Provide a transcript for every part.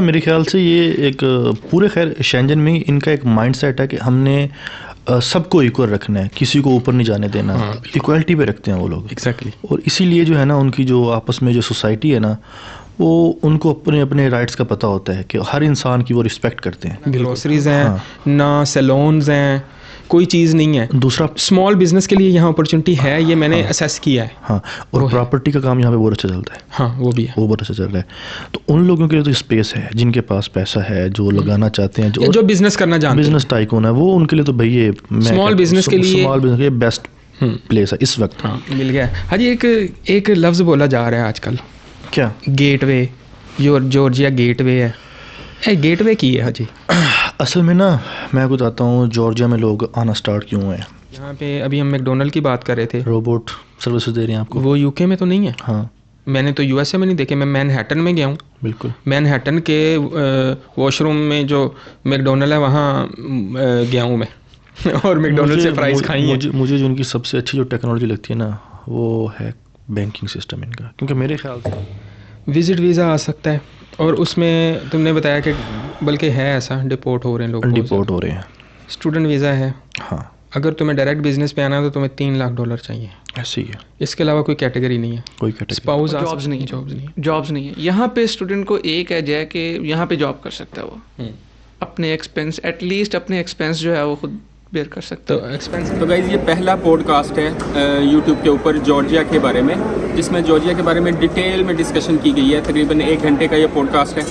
मेरे ख्याल से ये एक पूरे खैर शेंजन में ही इनका एक माइंडसेट है कि हमने सबको इक्वल रखना है, किसी को ऊपर नहीं जाने देना। हाँ, इक्वालिटी पे रखते हैं वो लोग। एग्जैक्टली। और इसीलिए जो है ना, उनकी जो आपस में जो सोसाइटी है ना, वो उनको अपने अपने राइट्स का पता होता है कि हर इंसान की वो रिस्पेक्ट करते हैं। ग्रोसरीज हैं, हाँ। ना सैलून्स हैं, कोई चीज़ नहीं है। दूसरा, स्मॉल बिजनेस के लिए यहाँ अपॉर्चुनिटी है, ये मैंने असेस किया है। हाँ, और प्रॉपर्टी का काम यहाँ पे बहुत अच्छा चलता है। हाँ, वो भी है। वो बहुत अच्छा चल रहा है। तो उन लोगों के लिए तो स्पेस है, जिनके पास पैसा है, जो लगाना चाहते हैं, जो बिजनेस करना जानते हैं, बिजनेस टाइकून है, वो उनके लिए तो भाई ये स्मॉल बिजनेस के लिए स्मॉल बिजनेस के लिए बेस्ट प्लेस है इस वक्त। हाँ, मिल गया। हाँ जी, एक लफ्ज़ बोला जा रहा है आजकल, क्या? गेटवे। जॉर्जिया गेटवे है। गेटवे की है? हाँ जी। असल में ना, मैं बताता हूँ जॉर्जिया में लोग आना स्टार्ट क्यों हुए हैं। यहाँ पे अभी हम मैकडोनल्ड की बात कर रहे थे, रोबोट सर्विसेज दे रहे हैं आपको। वो यूके में तो नहीं है। हाँ, मैंने तो यूएसए में नहीं देखे। मैं मैनहट्टन में गया हूँ। बिल्कुल। मैनहट्टन के वॉशरूम में जो मैकडोनल्ड है वहाँ गया हूँ मैं और मैकडोनल्ड से फ्राइज खाई हैं। मुझे जो उनकी सबसे अच्छी जो टेक्नोलॉजी लगती है ना, वो है बैंकिंग सिस्टम इनका। क्योंकि मेरे ख्याल से विजिट वीज़ा आ सकता है, और उसमें तुमने बताया कि बल्कि है ऐसा, डिपोर्ट हो रहे हैं लोग, डिपोर्ट हो रहे हैं। स्टूडेंट वीज़ा है। हाँ, अगर तुम्हें डायरेक्ट बिजनेस पे आना है तो तुम्हें $3 लाख चाहिए। ऐसे ही है। इसके अलावा कोई कैटेगरी नहीं है। कोई कैटेगरी, स्पाउस जॉब्स नहीं है। जॉब्स नहीं है। यहाँ पे स्टूडेंट को एक एज है कि यहाँ पे जॉब कर सकता है वो अपने एक्सपेंस, एटलीस्ट अपने एक्सपेंस जो है वो खुद बेयर कर सकता है। तो एक्सपेंसिव। तो गाइज़, ये पहला पॉडकास्ट है यूट्यूब के ऊपर जॉर्जिया के बारे में, जिसमें जॉर्जिया के बारे में डिटेल में डिस्कशन की गई है। तकरीबन 1 घंटे का ये पॉडकास्ट है।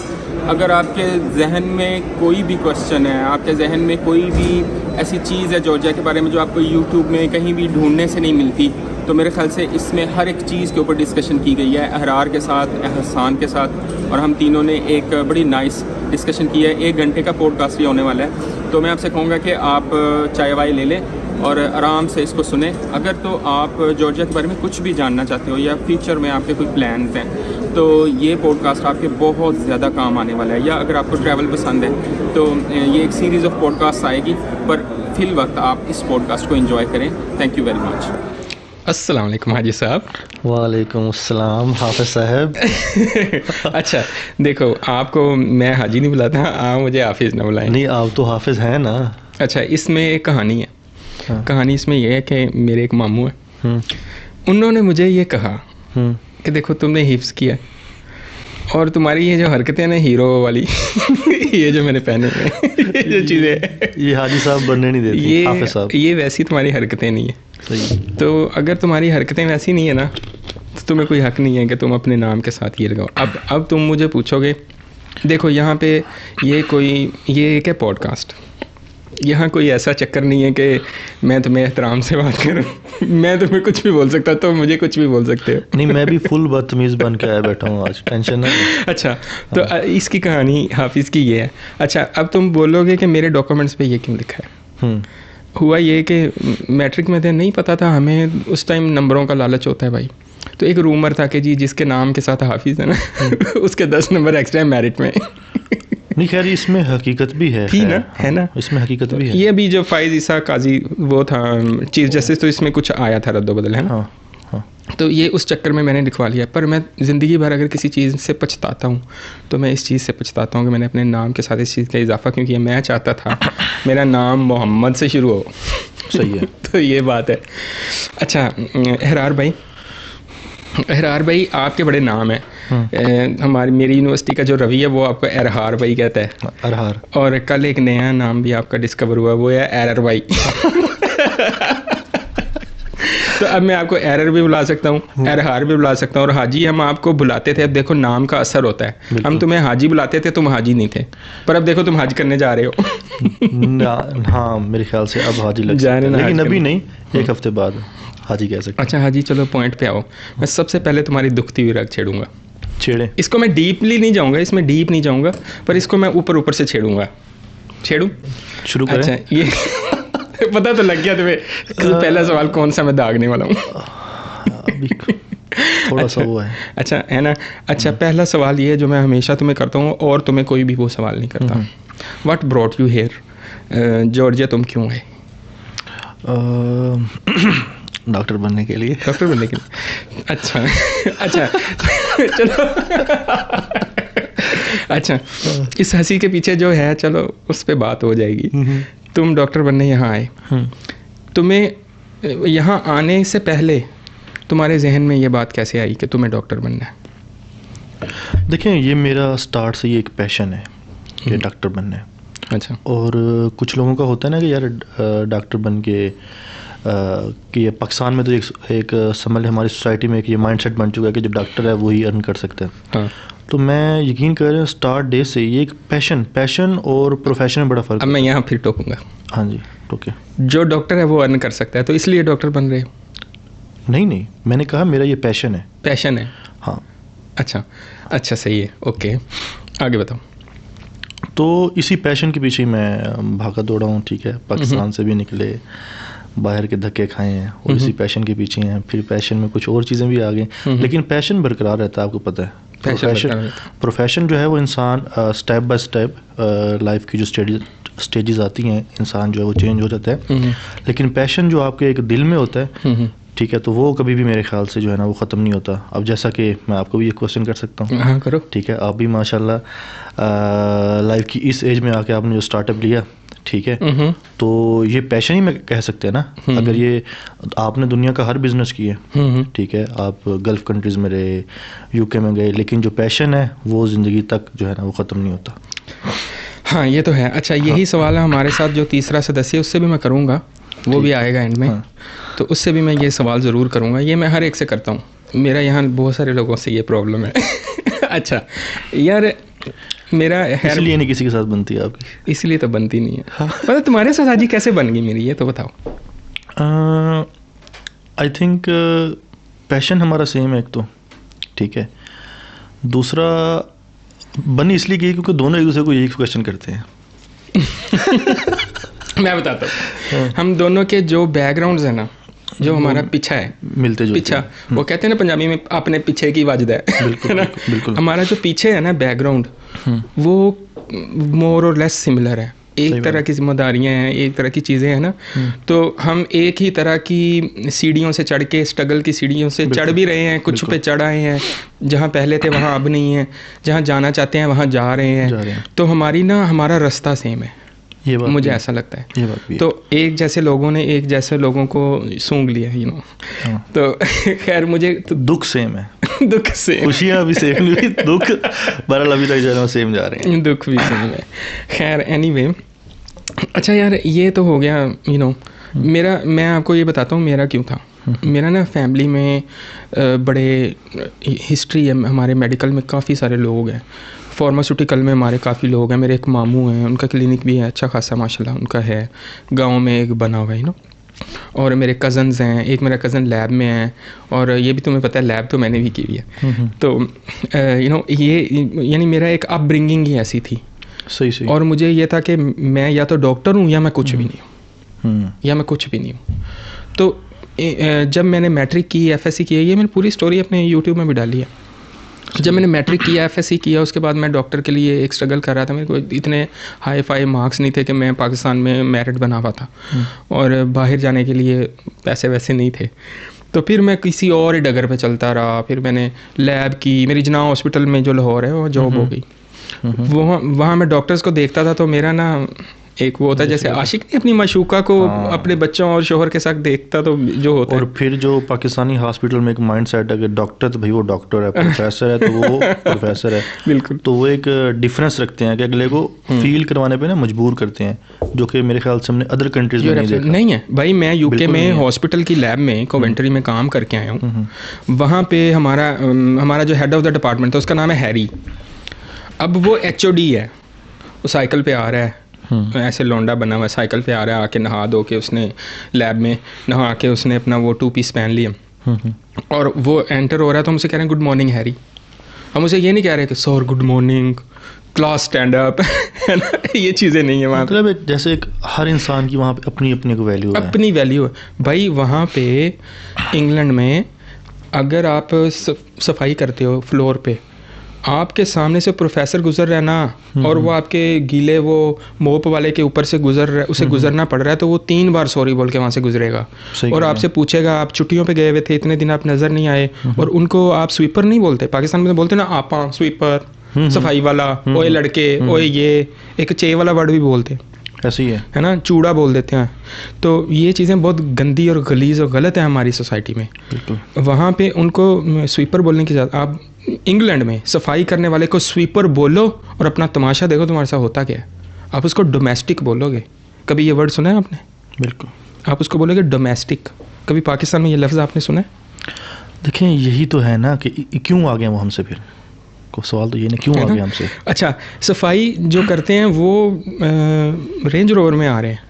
अगर आपके जहन में कोई भी क्वेश्चन है, आपके जहन में कोई भी ऐसी चीज़ है जॉर्जिया के बारे में जो आपको यूट्यूब में कहीं भी ढूंढने से नहीं मिलती, तो मेरे ख्याल से इसमें हर एक चीज़ के ऊपर डिस्कशन की गई है, अहरार के साथ, एहसान के साथ, और हम तीनों ने एक बड़ी नाइस डिस्कशन की है। 1 घंटे का पॉडकास्ट भी होने वाला है। तो मैं आपसे कहूँगा कि आप चाय वाय ले लें और आराम से इसको सुने। अगर तो आप जॉर्जिया के बारे में कुछ भी जानना चाहते हो या फ्यूचर में आपके कोई प्लान्स हैं, तो ये पॉडकास्ट आपके बहुत ज़्यादा काम आने वाला है। या अगर आपको ट्रैवल पसंद है तो ये एक सीरीज़ ऑफ पॉडकास्ट आएगी, पर फिल वक्त आप इस पॉडकास्ट को एंजॉय करें। Thank you very much. अस्सलाम वालेकुम हाजी साहब। वालेकुम अस्सलाम हाफिज साहब। अच्छा, देखो, आपको मैं हाजी नहीं बुलाता, आप मुझे हाफिज़ ना बुलाएं। नहीं, आप तो हाफिज हैं ना। अच्छा, इसमें एक कहानी है। हाँ। कहानी इसमें यह है कि मेरे एक मामू है, उन्होंने मुझे ये कहा कि देखो, तुमने हिफ्स किया और तुम्हारी ये जो हरकतें ना हीरो वाली ये जो मैंने पहने हुए ये जो चीज़ें, ये हाजी साहब बनने नहीं देती, हाफिज साहब। ये वैसी तुम्हारी हरकतें नहीं है। सही। तो अगर तुम्हारी हरकतें वैसी नहीं है ना, तो तुम्हें कोई हक नहीं है कि तुम अपने नाम के साथ ये लगाओ। अब तुम मुझे पूछोगे, देखो यहाँ पे ये एक है पॉडकास्ट, यहाँ कोई ऐसा चक्कर नहीं है कि मैं तुम्हें एहतराम से बात करूँ। मैं तुम्हें कुछ भी बोल सकता, तो मुझे कुछ भी बोल सकते हो। नहीं, मैं भी फुल बदतमीज़ बन के आया बैठा हूँ आज, टेंशन नहीं। अच्छा, तो इसकी कहानी हाफिज़ की ये है। अच्छा, अब तुम बोलोगे कि मेरे डॉक्यूमेंट्स पे ये क्यों लिखा है। हुआ ये कि मैट्रिक में थे, नहीं पता था हमें, उस टाइम नंबरों का लालच होता है भाई। तो एक रूमर था कि जी जिसके नाम के साथ हाफिज़ है ना उसके 10 नंबर एक्स्ट्रा मेरिट में। नहीं, खैर इसमें हकीकत भी है, थी ना, है ना, इसमें हकीकत भी है। ये भी जो फाइज ईसा काजी वो था चीफ जस्टिस, तो इसमें कुछ आया था रद्दोबदल, है ना। हाँ। तो ये उस चक्कर में मैंने लिखवा लिया। पर मैं ज़िंदगी भर अगर किसी चीज़ से पछताता हूँ तो मैं इस चीज़ से पछताता हूँ कि मैंने अपने नाम के साथ इस चीज़ का इजाफा क्यों किया। मैं चाहता था मेरा नाम मोहम्मद से शुरू हो। सही है। तो ये बात है। अच्छा, अहरार भाई आपके बड़े नाम है। मेरी यूनिवर्सिटी का जो रवि है वो आपको अरहार भाई कहता है। अरहार। और कल एक नया नाम भी आपका डिस्कवर हुआ, वो है एरर भाई। तो अब मैं आपको एरर भी बुला सकता हूँ, अरहार भी बुला सकता हूँ, और हाजी हम आपको बुलाते थे। अब देखो, नाम का असर होता है। हम तुम्हें हाजी बुलाते थे, तुम हाजी नहीं थे, पर अब देखो तुम हज करने जा रहे हो। हाँ, मेरे ख्याल से अब हाजी लग जा रहे हैं, लेकिन अभी नहीं, 1 हफ्ते बाद हाजी कह सकते। अच्छा हाजी, चलो पॉइंट पे आओ। मैं सबसे पहले तुम्हारी दुखती हुई रग छेड़ूंगा। छेड़े। इसको मैं डीपली नहीं जाऊंगा, इसमें डीप नहीं जाऊंगा, पर इसको मैं ऊपर ऊपर से छेड़ूंगा। छेड़ू? शुरू करें। अच्छा, ये पता तो लग गया तुम्हें पहला सवाल कौन सा मैं दागने वाला हूँ। अभी थोड़ा सा वो है। अच्छा, है ना। अच्छा, पहला सवाल ये जो मैं हमेशा तुम्हें करता हूँ और तुम्हें कोई भी वो सवाल नहीं करता, what brought you here Georgia, तुम क्यों आए? डॉक्टर बनने के लिए। डॉक्टर बनने के लिए? अच्छा। अच्छा, चलो अच्छा, इस हंसी के पीछे जो है, चलो उस पे बात हो जाएगी। तुम डॉक्टर बनने यहाँ आए, तुम्हें यहाँ आने से पहले तुम्हारे जहन में ये बात कैसे आई कि तुम्हें डॉक्टर बनना है? देखें, ये मेरा स्टार्ट से ये एक पैशन है कि डॉक्टर बनना है। अच्छा। और कुछ लोगों का होता है ना कि यार डॉक्टर बन के कि ये पाकिस्तान में तो एक समझ लें हमारी सोसाइटी में एक ये माइंडसेट बन चुका है कि जो डॉक्टर है वही अर्न कर सकता है। हाँ। तो मैं यकीन कर रहा हूँ स्टार्ट डे से ये एक पैशन और प्रोफेशन में बड़ा फ़र्क। अब मैं यहाँ फिर टोकूंगा। हाँ जी, ओके। जो डॉक्टर है वो अर्न कर सकता है, तो इसलिए डॉक्टर बन रहे हो? नहीं, मैंने कहा मेरा ये पैशन है। पैशन है? हाँ। अच्छा, सही है, ओके, आगे बताओ। तो इसी पैशन के पीछे ही मैं भागा दौड़ा हूँ, ठीक है। पाकिस्तान से भी निकले, बाहर के धक्के खाए हैं और इसी पैशन के पीछे हैं। फिर पैशन में कुछ और चीज़ें भी आ गई, लेकिन पैशन बरकरार रहता है, आपको पता है। प्रोफेशन जो है वो इंसान स्टेप बाय स्टेप लाइफ की जो स्टेजेस आती हैं, इंसान जो है वो चेंज हो जाता है। लेकिन पैशन जो आपके एक दिल में होता है, ठीक है, तो वो कभी भी मेरे ख्याल से जो है ना वो ख़त्म नहीं होता। अब जैसा कि मैं आपको भी ये क्वेश्चन कर सकता हूँ। हाँ, करो। ठीक है, आप भी माशाल्लाह लाइफ की इस एज में आके आपने जो स्टार्टअप लिया, ठीक है, तो ये पैशन ही में कह सकते हैं ना। अगर ये आपने दुनिया का हर बिजनेस किया, ठीक है, आप गल्फ कंट्रीज़ में रहे, यूके में गए, लेकिन जो पैशन है वो ज़िंदगी तक जो है ना वो ख़त्म नहीं होता। हाँ, ये तो है। अच्छा, यही सवाल है हमारे साथ जो तीसरा सदस्य, उससे भी मैं करूँगा, वो भी आएगा एंड में। तो उससे भी मैं ये सवाल ज़रूर करूँगा। ये मैं हर एक से करता हूँ, मेरा यहाँ बहुत सारे लोगों से ये प्रॉब्लम है। अच्छा यार, मेरा इसलिए नहीं किसी के साथ बनती है आपकी? इसलिए तो बनती नहीं है। मतलब तुम्हारे साथ आज कैसे बन गई मेरी, ये तो बताओ। आई थिंक पैशन हमारा सेम है एक तो, ठीक है। दूसरा बनी इसलिए की क्योंकि दोनों एक दूसरे को यही क्वेश्चन करते हैं। मैं बताता हूँ, हम दोनों के जो बैकग्राउंड्स है ना, जो हमारा पीछा है, मिलते जो पीछा, वो कहते हैं ना पंजाबी में, अपने पीछे की वाजदा है। बिल्कुल। हमारा जो पीछे है ना बैकग्राउंड, वो मोर और लेस सिमिलर है। एक तरह की जिम्मेदारियां हैं, एक तरह की चीज़ें हैं ना। तो हम एक ही तरह की सीढ़ियों से चढ़ के, स्ट्रगल की सीढ़ियों से चढ़ भी रहे हैं, कुछ पे चढ़ आए हैं, जहाँ पहले थे वहाँ अब नहीं है, जहाँ जाना चाहते हैं वहाँ जा रहे हैं। तो हमारा रास्ता सेम है, ये बात मुझे ऐसा लगता है। ये बात भी तो एक जैसे लोगों ने एक जैसे लोगों को सूंघ लिया, यू नो। तो खैर मुझे तो दुख सेम है। दुख से खुशियाँ भी सेम हुई, दुख बहरहाल अभी तक जो है सेम जा रहे हैं। दुख भी सेम है। खैर एनीवे, अच्छा यार, ये तो हो गया, यू नो। मैं आपको ये बताता हूँ मेरा क्यों था। मेरा ना फैमिली में बड़े हिस्ट्री है, हमारे मेडिकल में काफ़ी सारे लोग हैं, फार्मास्यूटिकल में हमारे काफ़ी लोग हैं। मेरे एक मामू हैं, उनका क्लिनिक भी है अच्छा खासा माशाल्लाह, उनका है गांव में एक बना हुआ है, यू नो। और मेरे कज़न्स हैं, एक मेरा कज़न लैब में है, और ये भी तुम्हें पता है लैब तो मैंने भी की हुई है। तो यू नो, ये यानी मेरा एक अपब्रिंगिंग ही ऐसी थी। सही। और मुझे ये था कि मैं या तो डॉक्टर हूँ या मैं कुछ भी नहीं हूँ, तो जब मैंने मैट्रिक की, एफएससी की, ये मैंने पूरी स्टोरी अपने यूट्यूब में भी डाली है। जब मैंने मैट्रिक किया, एफएससी किया, उसके बाद मैं डॉक्टर के लिए एक स्ट्रगल कर रहा था। मेरे को इतने हाई फाई मार्क्स नहीं थे कि मैं पाकिस्तान में मेरिट बना हुआ था, और बाहर जाने के लिए पैसे वैसे नहीं थे। तो फिर मैं किसी और ही डगर पे चलता रहा। फिर मैंने लैब की, मेरी जना हॉस्पिटल में जो लाहौर है वो जॉब हो गई। वहाँ मैं डॉक्टर्स को देखता था, तो मेरा ना एक वो होता है जैसे आशिक ने अपनी माशूका को अपने बच्चों और शोहर के साथ देखता, तो जो होता है। और फिर जो पाकिस्तानी हॉस्पिटल में एक माइंड सेट है कि डॉक्टर तो भाई वो डॉक्टर है, प्रोफेसर है तो वो प्रोफेसर है। बिल्कुल। तो वो एक डिफरेंस रखते हैं कि अगले को फील करवाने पे ना मजबूर करते हैं, जो कि मेरे ख्याल से हमने अदर कंट्रीज में नहीं देखा। नहीं है भाई, मैं यूके में हॉस्पिटल की लैब में कोवेंट्री में काम करके आया हूँ। वहाँ पे हमारा जो हेड ऑफ द डिपार्टमेंट था उसका नाम है हैरी। अब वो HOD है, वो साइकिल पे आ रहा है, ऐसे लौंडा बना हुआ, साइकिल पे आ रहा है, आके नहा धो के उसने लैब में नहा के उसने अपना वो 2 पीस पहन लिया, और वो एंटर हो रहा है। तो हमसे कह रहे हैं गुड मॉर्निंग हैरी। हम उसे ये नहीं कह रहे कि sir good morning, class stand up, है ना, ये चीज़ें नहीं है वहाँ। मतलब जैसे एक हर इंसान की वहाँ पे अपनी अपनी वैल्यू है, अपनी वैल्यू है भाई। वहाँ पे इंग्लैंड में अगर आप सफाई करते हो फ्लोर पे, आपके सामने से प्रोफेसर गुजर रहा है ना, और वो आपके गीले वो मोप वाले के ऊपर से गुजर रहा है, उसे गुजरना पड़ रहा है, तो वो 3 बार सॉरी बोल के वहाँ से गुजरेगा, और आपसे पूछेगा आप छुट्टियों पे गए हुए थे, इतने दिन आप नज़र नहीं आए। और उनको आप स्वीपर नहीं बोलते, पाकिस्तान में बोलते ना आपा स्वीपर, सफाई वाला, ओए लड़के, ओए ये एक चे वाला वर्ड भी बोलते हैं, ऐसे ही है ना, चूड़ा बोल देते हैं। तो ये चीज़ें बहुत गंदी और गलीज और गलत है हमारी सोसाइटी में। बिल्कुल। वहाँ पे उनको स्वीपर बोलने की ज़्यादा, आप इंग्लैंड में सफाई करने वाले को स्वीपर बोलो और अपना तमाशा देखो तुम्हारे साथ होता क्या है। आप उसको डोमेस्टिक बोलोगे, कभी ये वर्ड सुना है आपने? बिल्कुल। आप उसको बोलोगे डोमेस्टिक, कभी पाकिस्तान में ये लफ्ज़ आपने सुना है? देखें यही तो है ना कि क्यों आ गए वो हमसे, फिर को सवाल तो ये ना क्यों आ गए हमसे। अच्छा, सफाई जो करते हैं वो रेंज रोवर में आ रहे हैं,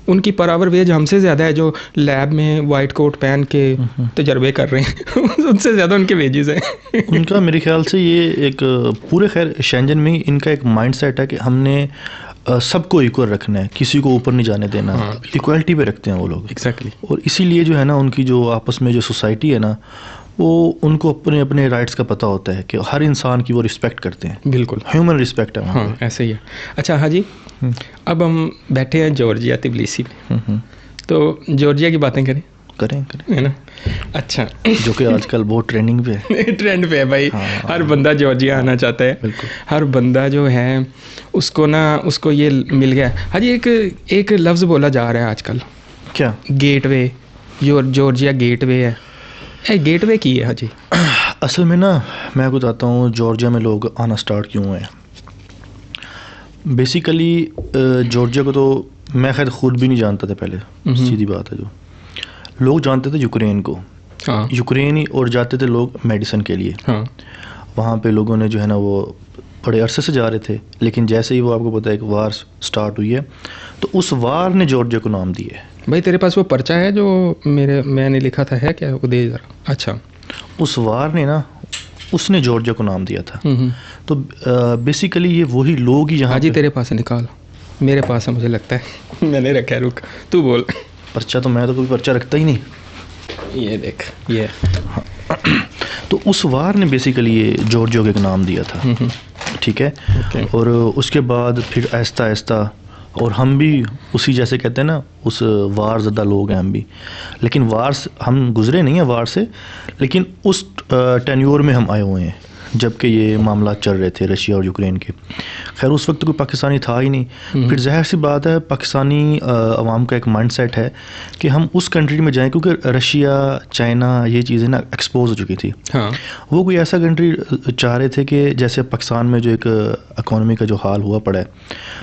उनकी पर आवर वेज हमसे ज़्यादा है, जो लैब में वाइट कोट पहन के तजर्बे कर रहे हैं उनसे ज़्यादा उनके वेजेस हैं उनका मेरे ख्याल से ये एक पूरे, खैर शेंजन में इनका एक माइंडसेट है कि हमने सबको इक्वल रखना है, किसी को ऊपर नहीं जाने देना। इक्वालिटी पे रखते हैं वो लोग। एग्जैक्टली। और इसीलिए जो है ना उनकी जो आपस में जो सोसाइटी है ना, वो उनको अपने अपने राइट्स का पता होता है कि हर इंसान की वो रिस्पेक्ट करते हैं। बिल्कुल, ह्यूमन रिस्पेक्ट है वहाँ हाँ, ऐसे ही है। अच्छा हाँ जी, अब हम बैठे हैं जॉर्जिया तिबिलिसी में, तो जॉर्जिया की बातें करें करें है ना। अच्छा, जो कि आजकल बहुत ट्रेंडिंग पे है। ट्रेंड पे है भाई। हाँ, हर बंदा जॉर्जिया आना चाहता है। बिल्कुल। हर बंदा जो है उसको ना, उसको ये मिल गया। हाँ जी, एक लफ्ज़ बोला जा रहा है आजकल, क्या? गेटवे। जॉर्जिया गेटवे है। गेटवे की है हाँ जी। असल में ना मैं बताता हूँ जॉर्जिया में लोग आना स्टार्ट क्यों हुए हैं। बेसिकली जॉर्जिया को तो मैं खैर खुद भी नहीं जानता था पहले, सीधी बात है। जो लोग जानते थे यूक्रेन को, हाँ, यूक्रेन ही, और जाते थे लोग मेडिसिन के लिए। हाँ, वहाँ पे लोगों ने जो है ना वो बड़े अरसे से जा रहे थे, लेकिन जैसे ही वो आपको पता है कि वार स्टार्ट हुई है, तो उस वार ने जॉर्जिया को नाम दिया है। भाई तेरे पास वो पर्चा है जो मैंने लिखा था, है क्या? वो दे जरा। अच्छा, उस वार ने ना, उसने जॉर्जिया को नाम दिया था। तो बेसिकली ये वही लोग ही यहाँ हाँ जी, तेरे पास है, निकाल। मेरे पास है मुझे लगता है मैंने रखा है, रुक तू बोल। पर्चा तो मैं तो कोई पर्चा रखता ही नहीं। ये देख, ये तो उस वार ने बेसिकली ये जॉर्जिया को एक नाम दिया था, ठीक है। और उसके बाद फिर आहिस्ता आहिस्ता, और हम भी उसी, जैसे कहते हैं ना, उस वार ज़दा लोग हैं हम भी, लेकिन वार से हम गुजरे नहीं हैं वार से, लेकिन उस टेन्योर में हम आए हुए हैं जबकि ये मामला चल रहे थे रशिया और यूक्रेन के। खैर उस वक्त कोई पाकिस्तानी था ही नहीं। फिर ज़ाहिर सी बात है पाकिस्तानी अवाम का एक माइंडसेट है कि हम उस कंट्री में जाएं, क्योंकि रशिया, चाइना, ये चीज़ें ना एक्सपोज हो चुकी थी। हाँ, वो कोई ऐसा कंट्री चाह रहे थे कि जैसे पाकिस्तान में जो एक इकॉनमी का जो हाल हुआ पड़ा है,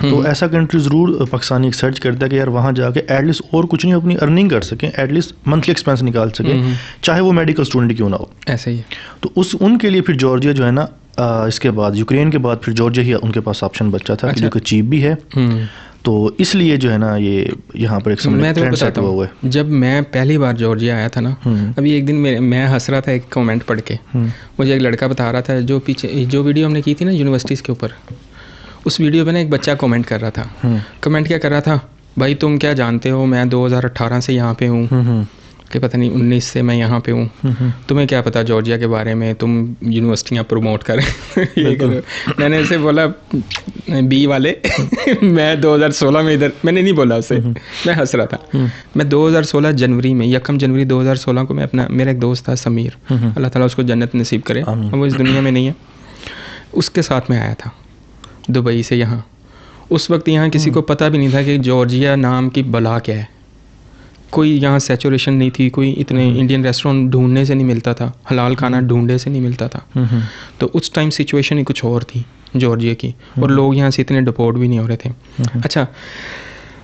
तो ऐसा कंट्री ज़रूर पाकिस्तानी एक सर्च करता है कि यार वहाँ जाके एटलीस्ट और कुछ नहीं, अपनी अर्निंग कर सकें, एटलीस्ट मंथली एक्सपेंस निकाल सकें, चाहे वो मेडिकल स्टूडेंट क्यों ना हो। ऐसे ही है। तो उनके लिए फिर जॉर्जिया जो है ना, इसके बाद यूक्रेन के बाद फिर जॉर्जिया ही उनके पास ऑप्शन बचा था। अच्छा। जो कि चीप भी है, तो इसलिए जो है ना ये यहाँ पर एक समय ट्रेंड सेट हुआ हुआ है। जब मैं पहली बार जॉर्जिया आया था ना, अभी एक दिन मैं हंस रहा था एक कमेंट पढ़ के। मुझे एक लड़का बता रहा था, जो पीछे जो वीडियो हमने की थी ना यूनिवर्सिटीज़ के ऊपर, उस वीडियो पे ना एक बच्चा कमेंट कर रहा था। कमेंट क्या कर रहा था? भाई तुम क्या जानते हो, मैं 2018 से यहाँ पे हूँ, कि पता नहीं 19 से मैं यहाँ पे हूँ, तुम्हें क्या पता जॉर्जिया के बारे में, तुम यूनिवर्सिटियाँ प्रमोट करें ये करो। मैंने ऐसे बोला बी वाले मैं 2016 में इधर, मैंने नहीं बोला उससे, मैं हंस रहा था। मैं 2016 जनवरी में, 1 जनवरी 2016 को मैं अपना, मेरा एक दोस्त था समीर, अल्लाह ताला उसको जन्नत नसीब करे, वो इस दुनिया में नहीं है, उसके साथ में आया था दुबई से यहाँ। उस वक्त यहाँ किसी को पता भी नहीं था कि जॉर्जिया नाम की बला क्या है। कोई यहाँ सैचुरेशन नहीं थी, कोई इतने इंडियन रेस्टोरेंट ढूंढने से नहीं मिलता था, हलाल खाना ढूंढने से नहीं मिलता था। तो उस टाइम सिचुएशन ही कुछ और थी जॉर्जिया की, और लोग यहाँ से इतने डिपोर्ट भी नहीं हो रहे थे। अच्छा,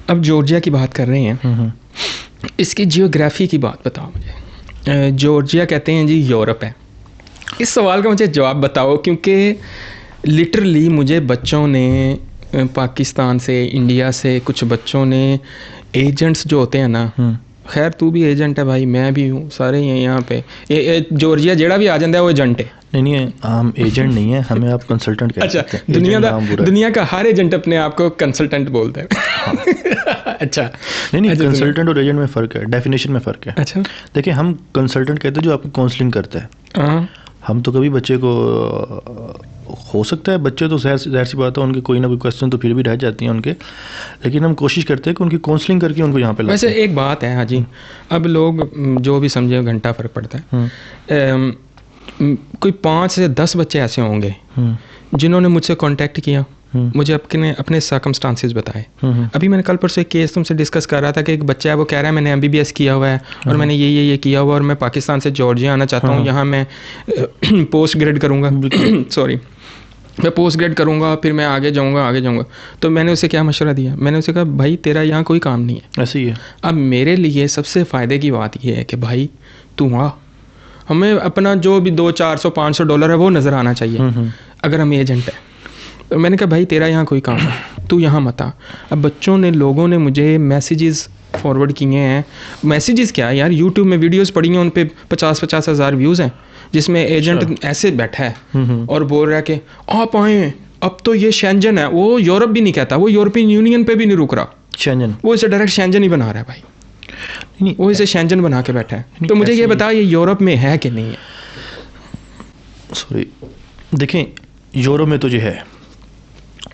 अब जॉर्जिया की बात कर रहे हैं, इसकी जियोग्राफी की बात बताओ मुझे। जॉर्जिया कहते हैं जी यूरोप है। इस सवाल का मुझे जवाब बताओ, क्योंकि लिटरली मुझे बच्चों ने पाकिस्तान से, इंडिया से कुछ बच्चों ने, एजेंट्स जो होते हैं ना, खैर तू भी एजेंट है भाई, मैं भी हूँ, सारे ही हैं यहाँ पे। जॉर्जिया जेड़ा भी आ जाता है वो एजेंट है। नहीं, हम एजेंट नहीं है, हमें आप कंसल्टेंट कहते हैं। अच्छा, दुनिया का हर एजेंट अपने आप को कंसल्टेंट बोलता है। अच्छा, नहीं, कंसल्टेंट और एजेंट में फ़र्क है, डेफिनेशन में फ़र्क है। अच्छा, देखिए हम कंसल्टेंट कहते हैं जो आपको काउंसलिंग करता है। हम तो कभी बच्चे को, हो सकता है बच्चे तो ज़ाहिर सी बात है उनके कोई ना कोई क्वेश्चन तो फिर भी रह जाती हैं उनके, लेकिन हम कोशिश करते हैं कि उनकी काउंसलिंग करके उनको यहाँ पे लाते हैं। वैसे एक बात है हाँ जी, अब लोग जो भी समझे घंटा फ़र्क पड़ता है। कोई 5 से 10 बच्चे ऐसे होंगे जिन्होंने मुझसे कांटेक्ट किया, मुझे अपने सर्कमस्टांसेस बताए। अभी मैंने कल परसों एक केस तुमसे डिस्कस कर रहा था कि एक बच्चा है, वो कह रहा है मैंने MBBS किया हुआ है और मैंने ये किया हुआ, और मैं पाकिस्तान से जॉर्जिया आना चाहता हूँ, यहाँ मैं पोस्ट ग्रेड करूँगा सॉरी मैं पोस्ट ग्रेड करूँगा, फिर मैं आगे जाऊँगा। तो मैंने उसे क्या मशवरा दिया, मैंने उसे कहा भाई तेरा यहाँ कोई काम नहीं है, ऐसे ही है। अब मेरे लिए सबसे फ़ायदे की बात यह है कि भाई तू आ, हमें अपना जो भी $200-400-500 है वो नज़र आना चाहिए अगर हम एजेंट है। तो मैंने कहा भाई तेरा यहाँ कोई काम है, तू यहाँ मत आ। अब लोगों ने मुझे मैसेजेस फॉरवर्ड किए हैं। मैसेजेस क्या यार, यूट्यूब में वीडियोस पड़ी हैं, उन पे 50-50 हज़ार व्यूज़ हैं, जिसमें एजेंट ऐसे बैठा है और बोल रहा है कि आप आए, अब तो ये शेंजन है, वो यूरोप भी नहीं कहता, वो यूरोपियन यूनियन पे भी नहीं रुक रहा, शेंजन, वो इसे डायरेक्ट शेंजन ही बना रहा है भाई, नहीं, वो इसे शेंजन बना के बैठा है। तो मुझे ये बता ये यूरोप में है कि नहीं है? सॉरी, देखें यूरोप में तो जो है,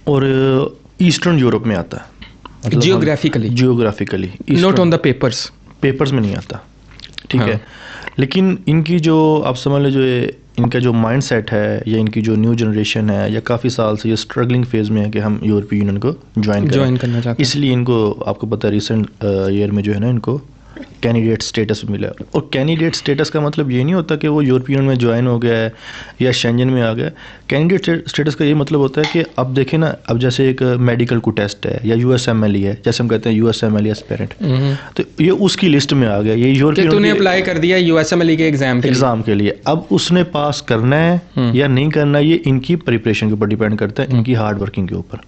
और ईस्टर्न यूरोप में आता है, मतलब geographically not on the papers में नहीं आता, ठीक है। लेकिन इनकी जो आप समझ लो, जो इनका जो माइंड सेट है या इनकी जो न्यू जनरेशन है, या काफ़ी साल से ये स्ट्रगलिंग फेज़ में है कि हम यूरोपीय यूनियन को ज्वाइन करना चाहते हैं, इसलिए इनको आपको पता है रिसेंट ईयर में जो है ना इनको कैंडिडेट स्टेटस मिला। और कैंडिडेट स्टेटस का मतलब ये नहीं होता कि वो यूरोपीय यूनियन में ज्वाइन हो गया है या शेंजन में आ गया। कैंडिडेट स्टेटस का ये मतलब होता है कि अब देखें ना, अब जैसे एक मेडिकल को टेस्ट है या USMLE है, जैसे हम कहते हैं USMLE एस्पिरेंट, तो ये उसकी लिस्ट में आ गया, ये यूरोपीय तूने अप्लाई कर दिया USMLE के एग्जाम के लिए। अब उसने पास करना है या नहीं करना, ये इनकी प्रिपरेशन के ऊपर डिपेंड करता है, इनकी हार्ड वर्किंग के ऊपर।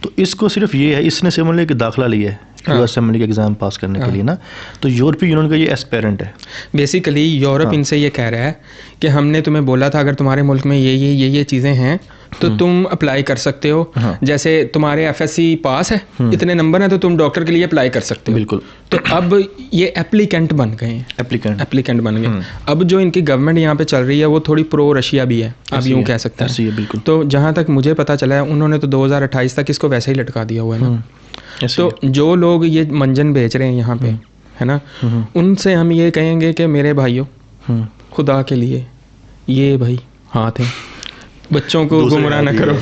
तो इसको सिर्फ ये है, इसने सिर्फ मतलब दाखिला लिया है USMLE के एग्जाम पास करने के लिए ना, तो यूरोपीय यूनियन का ये एस्पिरेंट है। बेसिकली यूरोप इनसे ये कह रहा है कि हमने तुम्हें बोला था अगर तुम्हारे मुल्क में ये चीज़ें हैं तो तुम अप्लाई कर सकते हो। जैसे तुम्हारे FSC पास है, इतने नंबर हैं, तो तुम डॉक्टर के लिए अप्लाई कर सकते हो। बिल्कुल। तो अब ये एप्लीकेंट बन गए हैं, एप्लीकेंट बन गए। अब जो इनकी गवर्नमेंट यहाँ पे चल रही है वो थोड़ी प्रो रशिया भी है, आप यूँ कह सकते हैं। बिल्कुल। तो जहाँ तक मुझे पता चला है, उन्होंने तो 2028 तक इसको वैसे ही लटका दिया हुआ है ना। तो जो लोग ये मंजन बेच रहे हैं यहाँ पे, है ना, उनसे हम ये कहेंगे कि मेरे भाइयों, खुदा के लिए ये भाई हाथ है, बच्चों को गुमराह न करो,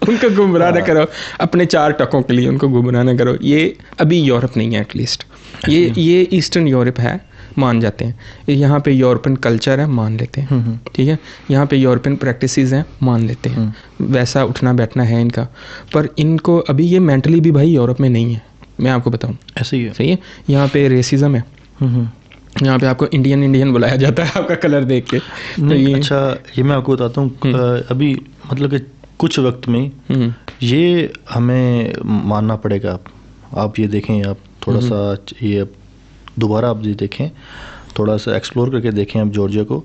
उनको गुमराह न करो, अपने 4 टकों के लिए उनको गुमराह न करो। ये अभी यूरोप नहीं है, एटलीस्ट ये ईस्टर्न यूरोप है, मान जाते हैं। यहाँ पे यूरोपियन कल्चर है, मान लेते हैं, ठीक है। यहाँ पे यूरोपियन प्रैक्टिसेस हैं, मान लेते हैं, वैसा उठना बैठना है इनका। पर इनको अभी ये मेंटली भी भाई यूरोप में नहीं है, मैं आपको बताऊँ। ऐसे ही है, सही है। यहाँ पे रेसिज्म है, यहाँ पे आपको इंडियन बुलाया जाता है आपका कलर देख के। तो अच्छा, ये मैं आपको बताता हूँ, अभी मतलब कि कुछ वक्त में ये हमें मानना पड़ेगा। आप ये देखें, आप थोड़ा सा ये दोबारा आप ये देखें, थोड़ा सा एक्सप्लोर करके देखें आप जॉर्जिया को,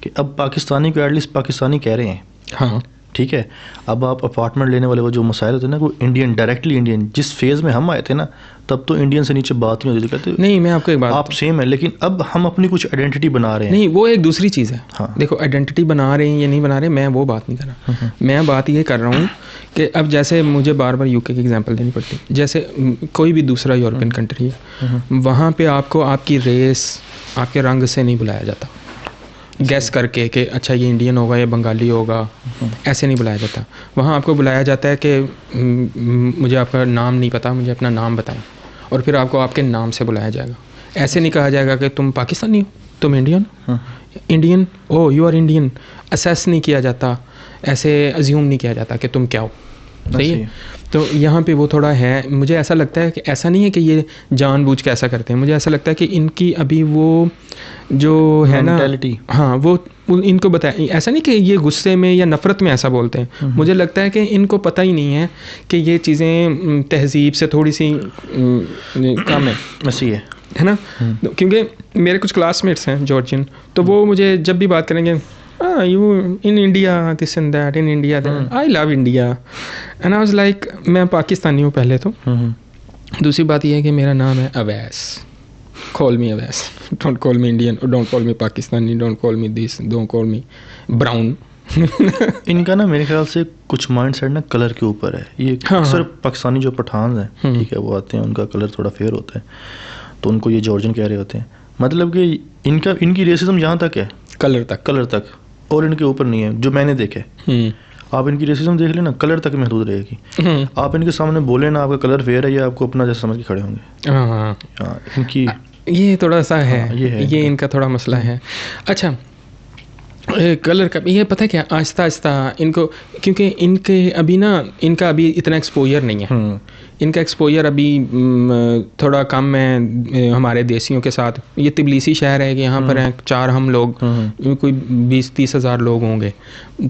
कि अब पाकिस्तानी को एटलीस्ट पाकिस्तानी कह रहे हैं। हाँ, ठीक है। अब आप अपार्टमेंट लेने वाले वो जो मसाइल होते हैं ना, वो इंडियन, डायरेक्टली इंडियन, जिस फेज़ में हम आए थे ना, तब तो इंडियन से नीचे बात नहीं होती थी, कहते नहीं। मैं आपको एक बात, आप सेम है, लेकिन अब हम अपनी कुछ आइडेंटिटी बना रहे हैं। नहीं, वो एक दूसरी चीज़ है। हाँ। देखो, आइडेंटिटी बना रहे हैं या नहीं बना रहे, मैं वो बात नहीं कर रहा। मैं बात ये कर रहा हूँ कि अब जैसे मुझे बार बार UK की एग्जांपल देनी पड़ती है। जैसे कोई भी दूसरा यूरोपियन कंट्री है, वहाँ पे आपको आपकी रेस, आपके रंग से नहीं बुलाया जाता, गैस करके कि अच्छा ये इंडियन होगा या बंगाली होगा, ऐसे नहीं बुलाया जाता। वहाँ आपको बुलाया जाता है कि मुझे आपका नाम नहीं पता, मुझे अपना नाम बताएं, और फिर आपको आपके नाम से बुलाया जाएगा। ऐसे नहीं कहा जाएगा कि तुम पाकिस्तानी हो, तुम Indian, Indian, oh you are Indian. Assess नहीं किया जाता, ऐसे अज्यूम नहीं किया जाता कि तुम क्या हो। सही है। तो यहाँ पे वो थोड़ा है, मुझे ऐसा लगता है कि ऐसा नहीं है कि ये जानबूझ के ऐसा करते हैं। मुझे ऐसा लगता है कि इनकी अभी वो जो है ना, हाँ, वो इनको बताया, ऐसा नहीं कि ये गुस्से में या नफ़रत में ऐसा बोलते हैं। मुझे लगता है कि इनको पता ही नहीं है कि ये चीज़ें तहजीब से थोड़ी सी कम है, ऐसी है ना। क्योंकि मेरे कुछ क्लासमेट्स हैं जॉर्जियन, तो वो मुझे जब भी बात करेंगे, you in India this and that, in India that, I love India, and I was like, मैं पाकिस्तानी हूँ पहले तो। दूसरी बात ये है कि मेरा नाम है Awais, call me Awais, don't call me Indian, don't call me Pakistani, don't call me this, don't call me brown। इनका ना मेरे ख्याल से कुछ माइंड सेट ना कलर के ऊपर है। ये अक्सर पाकिस्तानी जो पठान हैं, ठीक है, वो आते हैं, उनका कलर थोड़ा फेयर होता है, तो उनको ये जॉर्जियन कह रहे होते हैं। मतलब कि इनकी रेसिज्म यहाँ तक है, कलर तक, और इनके ऊपर नहीं है, जो मैंने देखे। आप इनकी रेसिज्म देख लेना, कलर तक महदूद रहेगी। आप इनके सामने बोले ना आपका कलर फेयर है, ये आपको अपना जैसा समझ के खड़े होंगे। हाँ, इनकी ये थोड़ा सा है, ये ये इनका थोड़ा मसला है। अच्छा, कलर का ये पता है क्या, आहिस्ता आहिस्ता इनको, क्योंकि इनके अभी ना, इनका अभी इतना एक्सपोजर नहीं है, इनका एक्सपोजर अभी थोड़ा कम है हमारे देसियों के साथ। ये तिबलिसी शहर है कि यहाँ पर हैं 4 हम लोग, कोई 20-30 हज़ार लोग होंगे।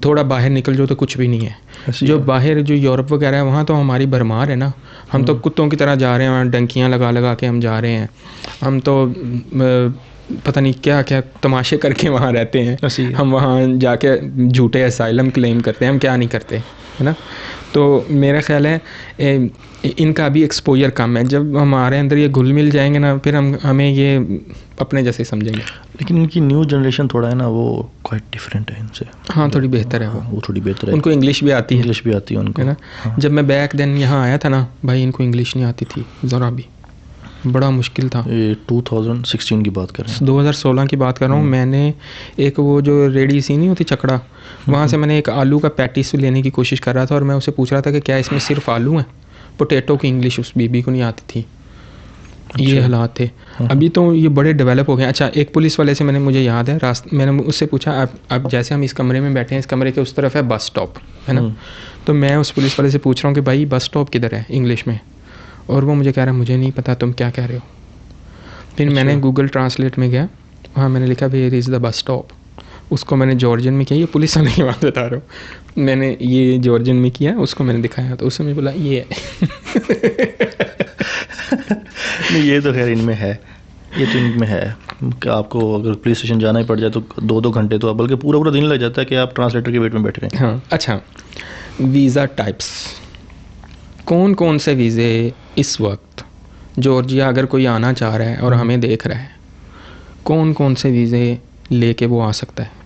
थोड़ा बाहर निकल जाओ तो कुछ भी नहीं है। जो बाहर जो यूरोप वगैरह है वहाँ तो हमारी भरमार है ना, हम तो कुत्तों की तरह जा रहे हैं, वहाँ डंकियाँ लगा लगा के हम जा रहे हैं। हम तो पता नहीं क्या क्या तमाशे करके वहाँ रहते हैं। हम वहाँ जाके झूठे असाइलम क्लेम करते हैं, हम क्या नहीं करते, है ना। तो मेरा ख्याल है इनका अभी एक्सपोजर कम है। जब हमारे अंदर ये घुल मिल जाएंगे ना, फिर हमें ये अपने जैसे समझेंगे। लेकिन इनकी न्यू जनरेशन थोड़ा है ना, वो क्वाइट डिफरेंट है इनसे। हाँ, थोड़ी बेहतर है वो थोड़ी बेहतर है। उनको इंग्लिश भी आती है, इंग्लिश भी आती है उनको, है ना। जब मैं बैक देन यहाँ आया था ना भाई, इनको इंग्लिश नहीं आती थी ज़रा भी, बड़ा मुश्किल था। ये 2016 की बात कर रहे हैं, 2016 की बात कर रहा हूँ। मैंने एक वो जो रेडी सी नहीं होती चकड़ा, वहाँ से मैंने एक आलू का पैटिस लेने की कोशिश कर रहा था, और मैं उसे पूछ रहा था कि क्या इसमें सिर्फ आलू हैं। पोटैटो की इंग्लिश उस बीबी को नहीं आती थी। ये हालात थे। अभी तो ये बड़े डेवलप हो गए। अच्छा, एक पुलिस वाले से मुझे याद है, मैंने उससे पूछा, अब जैसे हम इस कमरे में बैठे हैं, इस कमरे के उस तरफ है बस स्टॉप, है ना। तो मैं उस पुलिस वाले से पूछ रहा हूँ कि भाई बस स्टॉप किधर है इंग्लिश में, और वो मुझे कह रहा है मुझे नहीं पता तुम क्या कह रहे हो। फिर मैंने गूगल ट्रांसलेट में गया, वहाँ मैंने लिखा where is the bus stop. उसको मैंने जॉर्जियन में किया, ये पुलिस वाले की बात बता रहा हूँ, मैंने ये जॉर्जियन में किया, उसको मैंने दिखाया, तो उसने बोला ये है। नहीं, ये तो खैर इनमें है, ये तो इनमें है कि आपको अगर पुलिस स्टेशन जाना ही पड़ जाए तो 2-2 घंटे, तो बल्कि पूरा दिन लग जाता है कि आप ट्रांसलेटर के वेट में बैठ रहे हैं। हाँ। अच्छा, वीज़ा टाइप्स, कौन कौन से वीज़े इस वक्त जॉर्जिया अगर कोई आना चाह रहा है और हमें देख रहा है, कौन कौन से वीज़े लेके वो आ सकता है?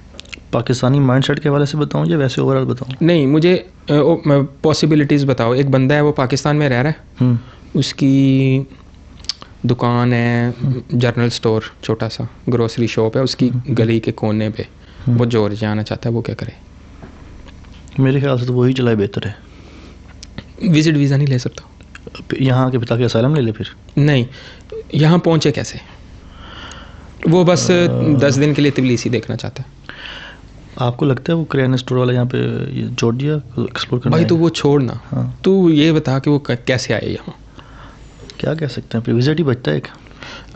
पाकिस्तानी माइंडसेट के हवाले से बताऊं या वैसे ओवरऑल बताऊं? नहीं, मुझे पॉसिबिलिटीज़ बताओ। एक बंदा है, वो पाकिस्तान में रह रहा है, उसकी दुकान है, जनरल स्टोर, छोटा सा ग्रोसरी शॉप है उसकी गली के कोने पे, वो जॉर्जिया आना चाहता है, वो क्या करे? मेरे ख्याल से तो वही चलाए बेहतर है। विजिट वीज़ा नहीं ले सकता यहाँ के पिता के असाइलम ले ले फिर? नहीं, यहाँ पहुँचे कैसे? वो बस 10 दिन के लिए तिबलिसी देखना चाहता है। आपको लगता है वो किराना स्टोर वाला यहाँ पे जॉर्जिया एक्सप्लोर करना? भाई तो वो छोड़ना, हाँ। तू ये बता कि वो कैसे आए यहाँ? क्या कह सकते हैं, फिर विजिट ही बचता है एक।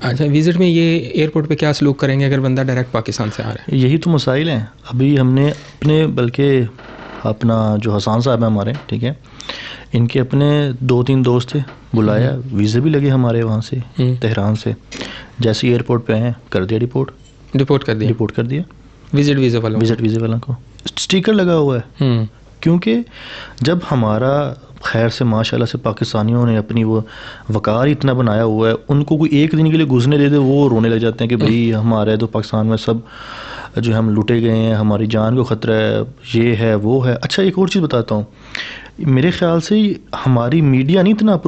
अच्छा, विजिट में ये एयरपोर्ट पे क्या सलूक करेंगे अगर बंदा डायरेक्ट पाकिस्तान से आ रहा है? यही तो मसाइल हैं। अभी हमने अपने, बल्कि अपना जो हसान साहब है हमारे, ठीक है, इनके अपने 2-3 दोस्त थे, बुलाया, वीज़े भी लगे हमारे वहाँ से, तेहरान से। जैसे एयरपोर्ट पे आए, कर दिया रिपोर्ट कर दिया विजिट वीज़ा वालों को स्टिकर लगा हुआ है। क्योंकि जब हमारा खैर से माशाल्लाह से पाकिस्तानियों ने अपनी वो वकार इतना बनाया हुआ है, उनको कोई एक दिन के लिए घुसने दे दे वो रोने लग जाते हैं कि भाई हमारे तो पाकिस्तान में सब जो हम लुटे गए हैं, हमारी जान को ख़तरा है, ये है वो है। अच्छा, एक और चीज़ बताता हूँ, मेरे ख्याल से हमारी मीडिया नहीं इतना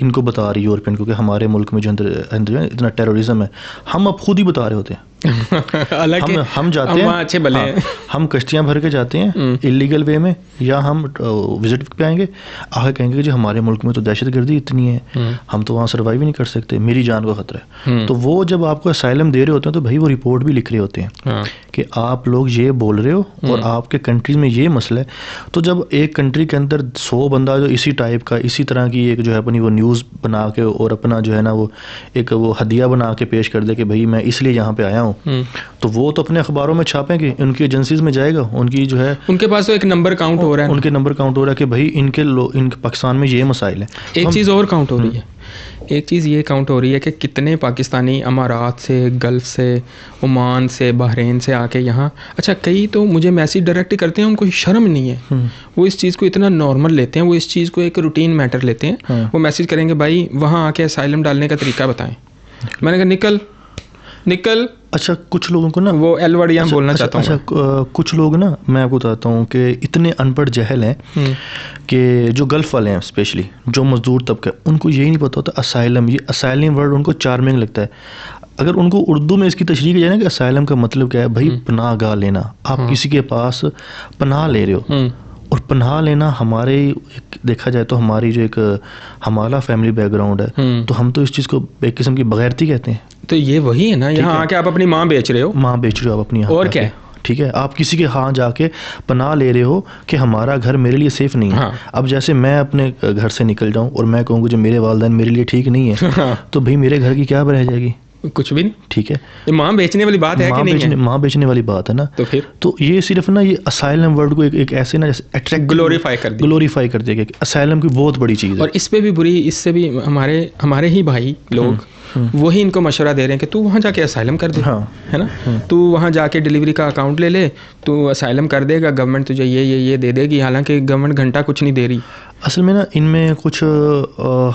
इनको बता रही यूरोपियन, क्योंकि हमारे मुल्क में जो अंदर इतना टेररिज्म है, हम अब खुद ही बता रहे होते हैं। हम जाते हैं, अच्छे भले हैं। हम कश्तियाँ भर के जाते हैं इलीगल वे में, या हम विजिट पे आएंगे, आगे कहेंगे कि हमारे मुल्क में तो दहशतगर्दी इतनी है, हम तो वहाँ सर्वाइव ही नहीं कर सकते, मेरी जान का खतरा है। तो वो जब आपको असाइलम दे रहे होते हैं तो भाई वो रिपोर्ट भी लिख रहे होते हैं कि आप लोग ये बोल रहे हो और आपके कंट्रीज में ये मसला है। तो जब एक कंट्री के अंदर 100 बंदा जो इसी टाइप का, इसी तरह की एक जो है अपनी वो न्यूज़ बना के और अपना जो है ना वो एक वो हदिया बना के पेश कर दे कि भाई मैं इसलिए यहाँ पे आया हूँ, तो वो तो अपने अखबारों में छापेंगे, उनकी एजेंसीज में जाएगा, उनकी जो है उनके पास तो एक नंबर काउंट हो रहा है, उनके नंबर काउंट हो रहा है कि भाई इनके पाकिस्तान में ये मसाइल है। एक चीज़ और काउंट हो रही है, एक चीज़ ये काउंट हो रही है कि कितने पाकिस्तानी अमारात से, गल्फ से, ओमान से, बहरीन से आके यहाँ, अच्छा कई तो मुझे मैसेज डायरेक्ट ही करते हैं, उनको शर्म नहीं है, वो इस चीज़ को इतना नॉर्मल लेते हैं, वो इस चीज़ को एक रूटीन मैटर लेते हैं। वो मैसेज करेंगे भाई वहाँ आके असाइलम डालने का तरीका बताएं। मैंने कहा निकल। अच्छा, कुछ लोगों को ना वो एल वर्ड यहाँ बोलना चाहता हूँ। अच्छा, कुछ लोग ना, मैं आपको बताता हूँ कि इतने अनपढ़ जहल हैं कि जो गल्फ वाले हैं स्पेशली, जो मजदूर तबका, उनको यही नहीं पता होता असाइलम, ये असाइलम वर्ड उनको चार्मिंग लगता है। अगर उनको उर्दू में इसकी तशरीह की जाए ना कि असाइलम का मतलब क्या है, भाई पनाह गाह लेना, आप किसी के पास पनाह ले रहे हो, और पनाह लेना हमारे देखा जाए तो हमारी जो एक हमारा फैमिली बैकग्राउंड है, तो हम तो इस चीज़ को एक किस्म की बगैरती कहते हैं। तो ये वही है ना, यहाँ आके आप अपनी माँ बेच रहे हो। माँ बेच रहे हो आप अपनी यहाँ और आके। क्या है? ठीक है, आप किसी के यहाँ जाके पनाह ले रहे हो कि हमारा घर मेरे लिए सेफ नहीं है। हाँ। अब जैसे मैं अपने घर से निकल जाऊँ और मैं कहूँगा जो मेरे वालिदैन मेरे लिए ठीक नहीं है, हाँ। तो भाई मेरे घर की क्या रह जाएगी? कुछ भी नहीं। ठीक है, ये माँ बेचने वाली बात है कि नहीं है? माँ बेचने वाली बात है ना। तो फिर तो ये सिर्फ ना ये असाइलम वर्ड को एक ऐसे ना जैसे अट्रैक्ट ग्लोरीफाई कर दिया। ग्लोरीफाई कर दिया कि असाइलम की बहुत बड़ी चीज़ है। और इस पे भी बुरी, इससे भी हमारे ही भाई लोग वही इनको मशवरा दे रहे हैं कि तू वहाँ जाके असाइलम कर दे। हाँ। है ना, तू वहाँ जाके डिलीवरी का अकाउंट ले ले, तू असाइलम कर देगा, गवर्नमेंट तुझे ये दे देगी, हालांकि गवर्नमेंट घंटा कुछ नहीं दे रही। असल में ना इनमें कुछ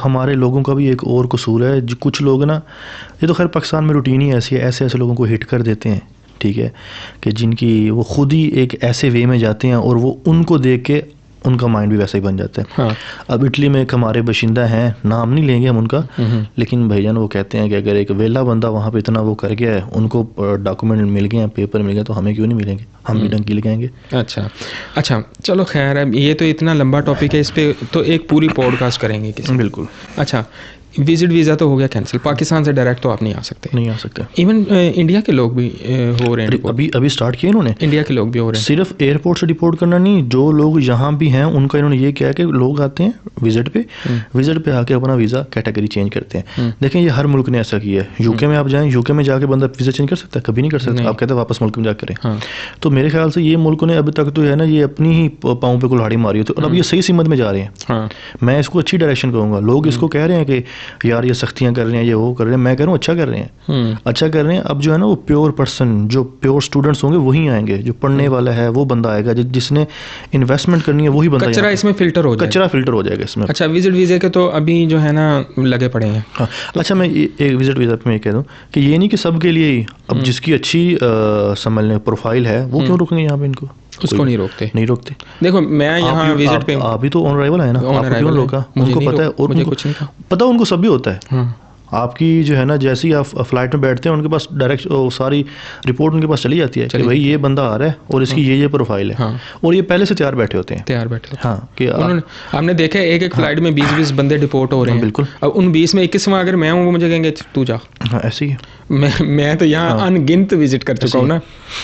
हमारे लोगों का भी एक और कसूर है। जो कुछ लोग ना, ये तो खैर पाकिस्तान में रूटीन ही ऐसी है, ऐसे लोगों को हिट कर देते हैं, ठीक है, कि जिनकी वो खुद ही एक ऐसे वे में जाते हैं और वो उनको देख के उनका माइंड भी वैसा ही बन जाता है। हाँ। अब इटली में एक हमारे बाशिंदा हैं, नाम नहीं लेंगे हम उनका, लेकिन भाईजान वो कहते हैं कि अगर एक वेला बंदा वहाँ पे इतना वो कर गया है, उनको डॉक्यूमेंट मिल गए हैं, पेपर मिल गया, तो हमें क्यों नहीं मिलेंगे? हम भी डंकी लगाएंगे। अच्छा चलो खैर है, ये तो इतना लंबा टॉपिक है, इस पे तो एक पूरी पॉडकास्ट करेंगे किसी। बिल्कुल। अच्छा, विजिट वीज़ा तो हो गया कैंसिल, पाकिस्तान से डायरेक्ट तो आप नहीं आ सकते। नहीं आ सकते। इवन इंडिया के लोग भी हो रहे हैं, अभी स्टार्ट किया इन्होंने। इंडिया के लोग भी हो रहे हैं। सिर्फ एयरपोर्ट से डिपोर्ट करना नहीं, जो लोग यहाँ भी हैं उनका इन्होंने ये किया कि लोग आते हैं विजिट पे आके अपना वीज़ा कैटेगरी चेंज करते हैं। देखें ये हर मुल्क ने ऐसा किया है। यूके में आप जाएं, यूके में जाके बंदा वीज़ा चेंज कर सकता है? कभी नहीं कर सकता। आप कहते हैं वापस मुल्क में जा करें। तो मेरे ख्याल से ये मुल्क ने अभी तक तो है ना, ये अपनी ही पाँव पे कुल्हाड़ी मारी होती है, और अब ये सही सीमत में जा रहे हैं। मैं इसको अच्छी डायरेक्शन कहूँगा। लोग इसको कह रहे हैं कि यार ये सख्तियाँ कर रहे हैं, ये वो कर रहे हैं। मैं कह रहा हूँ अच्छा कर रहे हैं, अच्छा कर रहे हैं। अब जो है ना वो प्योर पर्सन, जो प्योर स्टूडेंट्स होंगे वही आएंगे, जो पढ़ने वाला है वो बंदा आएगा, जिसने इन्वेस्टमेंट करनी है वही बंदा। कचरा इसमें फिल्टर हो जाएगा। कचरा फिल्टर हो जाएगा इसमें। अच्छा, विजिट वीज़े के तो अभी जो है ना लगे पड़े हैं। हाँ। अच्छा, मैं एक विजिट वीज़ा पे मैं कह दूँ कि ये नहीं कि सब के लिए ही, अब जिसकी अच्छी समझ लें प्रोफाइल है वो क्यों रोकेंगे यहाँ पे इनको? उसको नहीं रोकते। देखो मैं यहाँ विजिट पे आप भी तो ऑन अराइवल है ना, आपको क्यों रोका? उनको पता है, और मुझे कुछ नहीं पता, उनको सब भी होता है। आपकी जो है ना, जैसे ही आप फ्लाइट में बैठते हैं उनके पास डायरेक्ट सारी रिपोर्ट उनके पास चली जाती है कि भाई ये बंदा आ रहा है और इसकी ये प्रोफाइल है। और ये पहले से तैयार बैठे होते हैं। हाँ, कि आपने देखा एक फ्लाइट में 20 बंदे डिपोर्ट हो रहे हैं। बिल्कुल। अब उन 20 में 21वां अगर मैं हूँ, वो मुझे कहेंगे तू जा। हाँ, ऐसे ही है। मैं तो यहाँ अनगिनत विजिट कर चुका हूँ ना,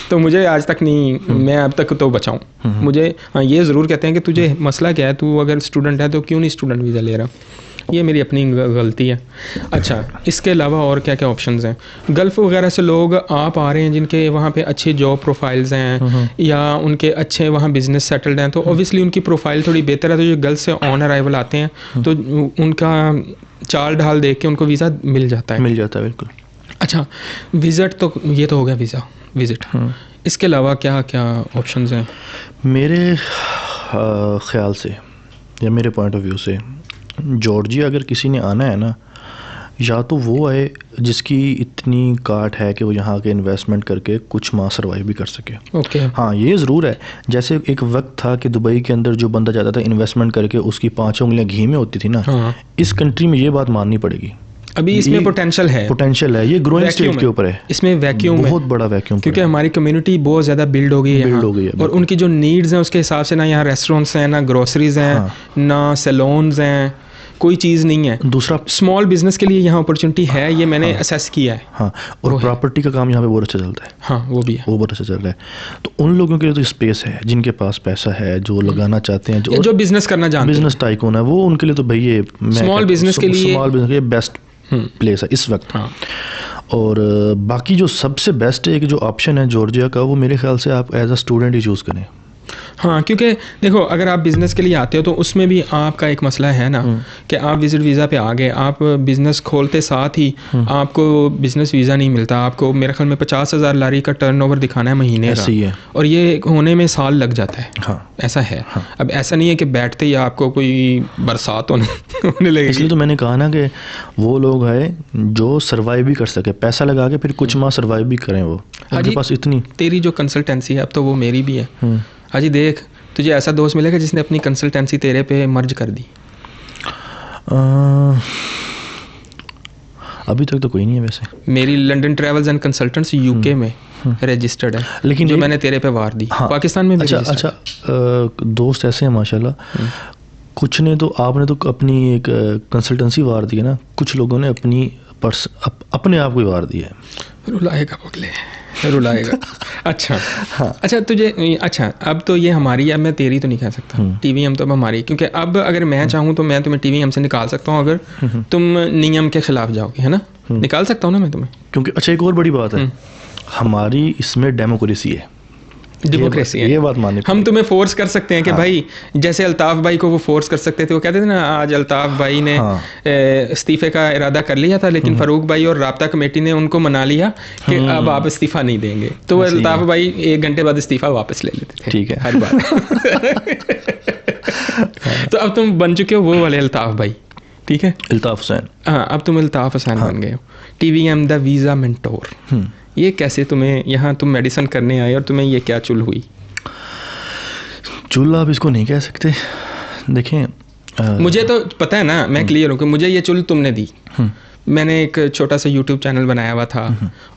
तो मुझे आज तक नहीं, मैं अब तक तो बचाऊँ। मुझे ये ज़रूर कहते हैं कि तुझे मसला क्या है, तू अगर स्टूडेंट है तो क्यों नहीं स्टूडेंट वीज़ा ले रहा? ये मेरी अपनी गलती है। अच्छा, इसके अलावा और क्या क्या ऑप्शंस हैं? गल्फ़ वगैरह से लोग आप आ रहे हैं जिनके वहाँ पे अच्छे जॉब प्रोफाइल्स हैं या उनके अच्छे वहाँ बिजनेस सेटल्ड हैं, तो ऑब्वियसली उनकी प्रोफाइल थोड़ी बेहतर है। तो जो गल्फ़ से ऑन अराइवल आते हैं तो उनका चाल ढाल देख के उनको वीज़ा मिल जाता है। बिल्कुल। अच्छा, विजिट तो ये तो हो गया वीज़ा विजिट। इसके अलावा क्या क्या ऑप्शंस हैं? मेरे ख्याल से या मेरे पॉइंट ऑफ व्यू से, जॉर्जिया अगर किसी ने आना है ना, या तो वो आए जिसकी इतनी काट है कि वो यहाँ के इन्वेस्टमेंट करके कुछ माह सर्वाइव भी कर सके। ओके। हाँ, ये ज़रूर है। जैसे एक वक्त था कि दुबई के अंदर जो बंदा जाता था इन्वेस्टमेंट करके उसकी 5 उंगलियाँ घी में होती थी ना। हाँ। इस कंट्री में ये बात माननी पड़ेगी। अभी इसमें पोटेंशियल है, ये ग्रोइंग स्टेज के ऊपर है। इसमें वैक्यूम बहुत बड़ा वैक्यूम, क्योंकि हमारी कम्युनिटी बहुत ज़्यादा बिल्ड हो गई है और उनकी जो नीड्स हैं उसके हिसाब से ना यहाँ रेस्टोरेंट्स हैं, ना ग्रोसरीज हैं, ना सैलून्स हैं, कोई चीज़ नहीं है। दूसरा, स्मॉल बिजनेस के लिए यहाँ अपॉर्चुनिटी है, ये मैंने असेस किया है। हाँ, और प्रॉपर्टी का काम यहाँ पे बहुत अच्छा चलता है। हाँ, वो भी है, वो बहुत अच्छा चल रहा है। तो उन लोगों के लिए तो स्पेस है, जिनके पास पैसा है, जो लगाना चाहते हैं, जो बिजनेस करना जानते हैं, बिजनेस टाइकून है, वो उनके लिए तो भाई ये स्मॉल बिजनेस के लिए बेस्ट प्लेस है इस वक्त। हाँ। और बाकी जो सबसे बेस्ट एक जो ऑप्शन है जॉर्जिया का, वो मेरे ख्याल से आप एज अ स्टूडेंट ही चूज़ करें। हाँ, क्योंकि देखो अगर आप बिज़नेस के लिए आते हो तो उसमें भी आपका एक मसला है ना कि आप विजिट वीज़ा पे आ गए, आप बिज़नेस खोलते साथ ही आपको बिज़नेस वीज़ा नहीं मिलता। आपको मेरे ख्याल में 50,000 लारी का टर्नओवर दिखाना है महीने का, है। और ये होने में साल लग जाता है। हाँ, ऐसा है। हाँ। अब ऐसा नहीं है कि बैठते ही आपको कोई बरसात होने लगेगी। इसलिए तो मैंने कहा ना कि वो लोग आए जो सर्वाइव भी कर सके, पैसा लगा के फिर कुछ माह सर्वाइव भी करें। वो उनके पास इतनी, तेरी जो कंसल्टेंसी है अब तो वो मेरी भी है। हाजी देख, तुझे ऐसा दोस्त मिलेगा जिसने अपनी कंसल्टेंसी तेरे पे मर्ज कर दी। अभी तक तो कोई नहीं है वैसे। मेरी London travels and consultants UK में रजिस्टर्ड है, लेकिन जो ये- मैंने तेरे पे वार दी। हाँ, पाकिस्तान में भी अच्छा registered अच्छा दोस्त ऐसे हैं माशाल्लाह, कुछ ने तो आपने तो अपनी एक कंसल्टेंसी वार दी है ना, कुछ लोगों ने अपनी अपने आप को ही वार दिया है। है। रुलाएगा पगले, रुलाएगा। अच्छा अच्छा तुझे, अच्छा अब तो ये हमारी, अब मैं तेरी तो नहीं कह सकता, टीवीएम तो अब हमारी, क्योंकि अब अगर मैं चाहूँ तो मैं तुम्हें टीवीएम से निकाल सकता हूँ अगर तुम नियम के खिलाफ जाओगे, है ना, निकाल सकता हूँ ना मैं तुम्हें। क्योंकि अच्छा एक और बड़ी बात है, हमारी इसमें डेमोक्रेसी है, डेमोक्रेसी है, ये बात माननी हम तुम्हें फोर्स कर सकते हैं कि भाई, जैसे अल्ताफ भाई को वो फोर्स कर सकते थे, वो कहते थे ना आज अल्ताफ भाई ने इस्तीफे का इरादा कर लिया था, लेकिन फारूक भाई और राब्ता कमेटी ने उनको मना लिया कि अब आप इस्तीफा नहीं देंगे, तो अल्ताफ भाई 1 घंटे बाद इस्तीफा वापस ले लेते थे। ठीक है। हर बार। तो अब तुम बन चुके हो वो वाले अल्ताफ भाई, ठीक है। अल्ताफ हुसैन, हाँ, अब तुम अल्ताफ हुसैन बन गए हो, टीवीएम द वीज़ा मेंटोर। ये कैसे तुम्हें यहाँ, तुम मेडिसिन करने आए और तुम्हें ये क्या चुल हुई? चुल आप इसको नहीं कह सकते, देखें मुझे तो पता है ना, मैं क्लियर हूँ कि मुझे ये चुल तुमने दी। मैंने एक छोटा सा यूट्यूब चैनल बनाया हुआ था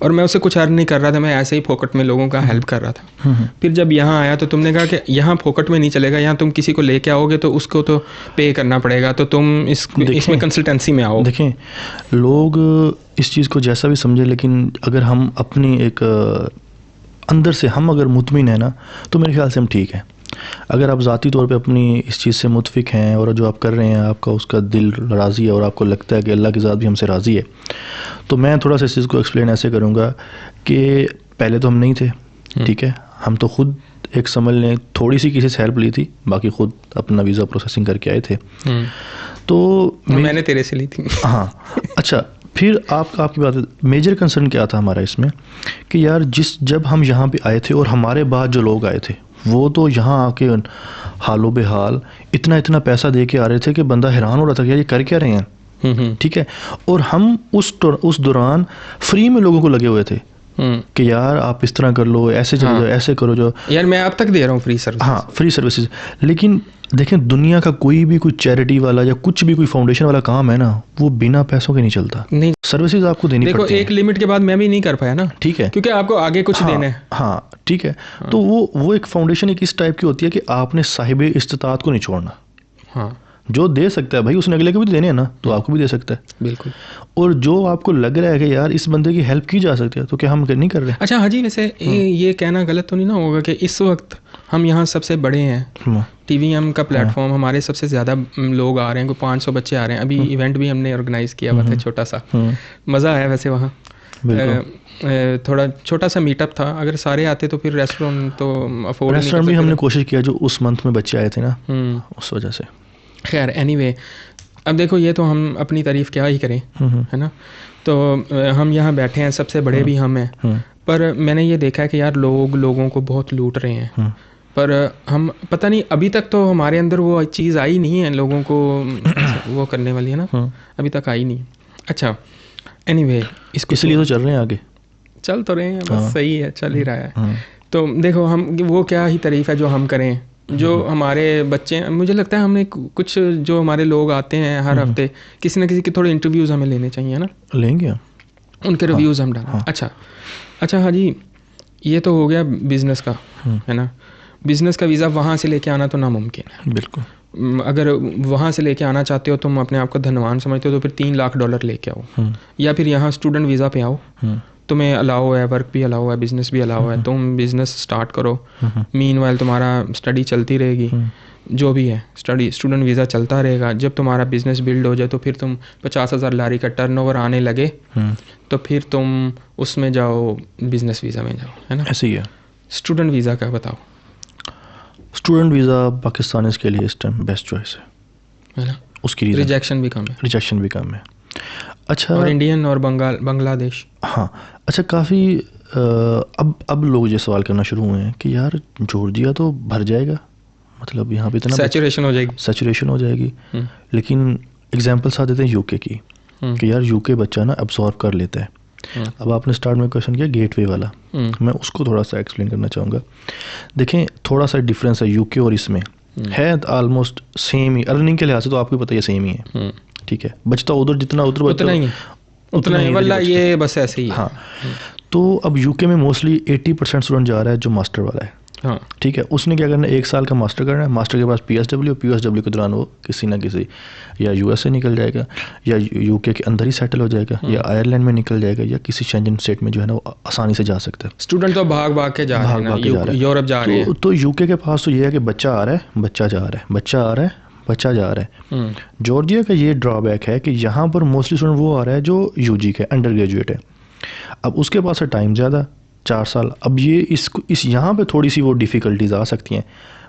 और मैं उससे कुछ अर्न नहीं कर रहा था, मैं ऐसे ही फोकट में लोगों का हेल्प कर रहा था। फिर जब यहाँ आया तो तुमने कहा कि यहाँ फोकट में नहीं चलेगा, यहाँ तुम किसी को लेके आओगे तो उसको तो पे करना पड़ेगा, तो तुम इसमें कंसल्टेंसी में आओ। देखें लोग इस चीज़ को जैसा भी समझे, लेकिन अगर हम अपनी एक अंदर से हम अगर मुतमिन है ना, तो मेरे ख्याल से हम ठीक है। अगर आप ज़ाती तौर पे अपनी इस चीज़ से मुतफिक हैं और जो आप कर रहे हैं आपका उसका दिल राज़ी है और आपको लगता है कि अल्लाह की ज़ात भी हमसे राज़ी है, तो मैं थोड़ा सा इस चीज़ को एक्सप्लेन ऐसे करूँगा कि पहले तो हम नहीं थे, ठीक है, हम तो खुद एक समझ लें थोड़ी सी किसी से हेल्प ली थी, बाकी खुद अपना वीज़ा प्रोसेसिंग करके आए थे। तो मैंने तेरे से ली थी। हाँ अच्छा, फिर आपकी बात, मेजर कंसर्न क्या था हमारा इसमें कि यार जब हम यहाँ पे आए थे और हमारे बाद जो लोग आए थे वो तो यहाँ आके हालो बेहाल इतना पैसा दे के आ रहे थे कि बंदा हैरान हो रहा था कि यार ये कर क्या रहे हैं, ठीक है। और हम उस दौरान फ्री में लोगों को लगे हुए थे कि यार आप इस तरह कर लो, ऐसे चलो जाओ, ऐसे करो जो, यार मैं अब तक दे रहा हूँ फ्री सर्विस। हाँ, फ्री सर्विसेज। लेकिन देखें दुनिया का कोई भी कोई चैरिटी वाला या कुछ भी कोई फाउंडेशन वाला काम है ना, वो बिना पैसों के नहीं चलता। नहीं, सर्विसेज आपको देनी देखो पड़ती है। एक लिमिट के बाद मैं भी नहीं कर पाया ना, ठीक है, क्योंकि आपको आगे कुछ देना है। हाँ ठीक है। तो वो एक फाउंडेशन एक इस टाइप की होती है कि आपने साहिब इस्तिताअत को नहीं छोड़ना। हाँ, जो दे सकता है भाई उसने अगले को भी देने हैं ना, तो आपको भी दे सकता है। बिल्कुल। और जो आपको लग रहा है कि यार इस बंदे की हेल्प की जा सकती है, तो क्या हम नहीं कर रहे? अच्छा हाजी, वैसे ये कहना गलत तो नहीं ना होगा कि इस वक्त हम यहाँ सबसे बड़े हैं, टीवीएम का प्लेटफॉर्म, हमारे सबसे ज़्यादा लोग आ रहे हैं, कोई 500 बच्चे आ रहे हैं। अभी इवेंट भी हमने ऑर्गेनाइज किया हुआ था छोटा सा, मज़ा आया वैसे वहाँ। थोड़ा छोटा सा मीटअप था, अगर सारे आते तो फिर रेस्टोरेंट तो अफोर्ड नहीं कर रेस्टोरेंट भी सकते हमने थे। कोशिश किया, जो उस मंथ में बच्चे आए थे ना, उस वजह से। खैर एनीवे, अब देखो ये तो हम अपनी तारीफ क्या ही करें, है ना। तो हम यहाँ बैठे हैं, सबसे बड़े भी हम हैं, पर मैंने ये देखा है कि यार लोगों को बहुत लूट रहे हैं, पर हम पता नहीं, अभी तक तो हमारे अंदर वो चीज़ आई नहीं है लोगों को वो करने वाली, है ना, अभी तक आई नहीं। अच्छा एनीवे, इसको इसलिए तो चल रहे हैं आगे, चल तो रहे हैं, बस सही है, चल ही रहा है। तो देखो हम वो क्या ही तारीफ है जो हम करें, जो हमारे बच्चे, मुझे लगता है हमने कुछ जो हमारे लोग आते हैं हर हफ्ते, किसी न किसी के थोड़े इंटरव्यूज़ हमें लेने चाहिए ना, लेंगे उनके रिव्यूज़ हम डालें। अच्छा हाजी, ये तो हो गया बिज़नेस का, है ना। बिज़नेस का वीज़ा वहाँ से लेके आना तो नामुमकिन है, बिल्कुल। अगर वहाँ से लेके आना चाहते हो, तुम अपने आप को धनवान समझते हो, तो फिर $3 लाख लेके आओ, या फिर यहाँ स्टूडेंट वीज़ा पे आओ, तुम्हें अलाउ है, वर्क भी अलाउ है, बिजनेस भी अलाउ है, तुम बिजनेस स्टार्ट करो, मीनवाइल तुम्हारा स्टडी चलती रहेगी, जो भी है स्टूडेंट वीज़ा चलता रहेगा। जब तुम्हारा बिजनेस बिल्ड हो जाए तो फिर तुम 50,000 लारी का टर्नओवर आने लगे, तो फिर तुम उसमें जाओ, बिजनेस वीज़ा में जाओ, है ना। ऐसे ही है। स्टूडेंट वीज़ा का बताओ। स्टूडेंट वीज़ा पाकिस्तानी के लिए इस टाइम बेस्ट चॉइस है ना, उसकी रिजेक्शन भी कम है, रिजेक्शन भी कम है। अच्छा, और इंडियन और बांग्लादेश, हाँ अच्छा, काफ़ी अब लोग ये सवाल करना शुरू हुए हैं कि यार जॉर्जिया तो भर जाएगा, मतलब यहाँ पे इतना सैचुरेशन हो जाएगी, लेकिन एग्जांपल साथ देते हैं यूके की, कि यार यूके बच्चा ना अब्सॉर्ब कर लेता है। अब आपने स्टार्ट में क्वेश्चन किया गेटवे वाला, मैं उसको थोड़ा सा एक्सप्लेन करना चाहूँगा। देखें थोड़ा सा डिफरेंस है यूके और इसमें, है ऑलमोस्ट सेम ही, अर्निंग के लिहाज से तो आपको पता ही सेम ही है, ठीक है। बचता उधर जितना उधर बचता ही है, उतना ही, वल्ला ये बस ऐसे ही है। हाँ, तो अब यूके में मोस्टली 80% स्टूडेंट जा रहा है जो मास्टर वाला है। हाँ, ठीक है, उसने क्या करना है, 1 साल का मास्टर करना है, मास्टर के पास पीएसडब्ल्यू के दौरान वो किसी ना किसी या यूएस से निकल जाएगा, या यूके के अंदर ही सेटल हो जाएगा, या आयरलैंड में निकल जाएगा, या किसी शेंजन स्टेट में जो है ना वो आसानी से जा सकता है। स्टूडेंट तो भाग भाग के जा रहे हैं ना, यूरोप जा रहे हैं। तो यूके के पास तो ये है कि बच्चा आ रहा है, बच्चा जा रहा है, बच्चा आ रहा है, बच्चा जा रहा है। जॉर्जिया का ये ड्रॉबैक है कि यहाँ पर मोस्टली स्टूडेंट वो आ रहा है जो यूजी के अंडर ग्रेजुएट है। अब उसके पास है टाइम ज़्यादा, 4 साल। अब ये इस यहाँ पे थोड़ी सी वो डिफ़िकल्टीज आ सकती हैं।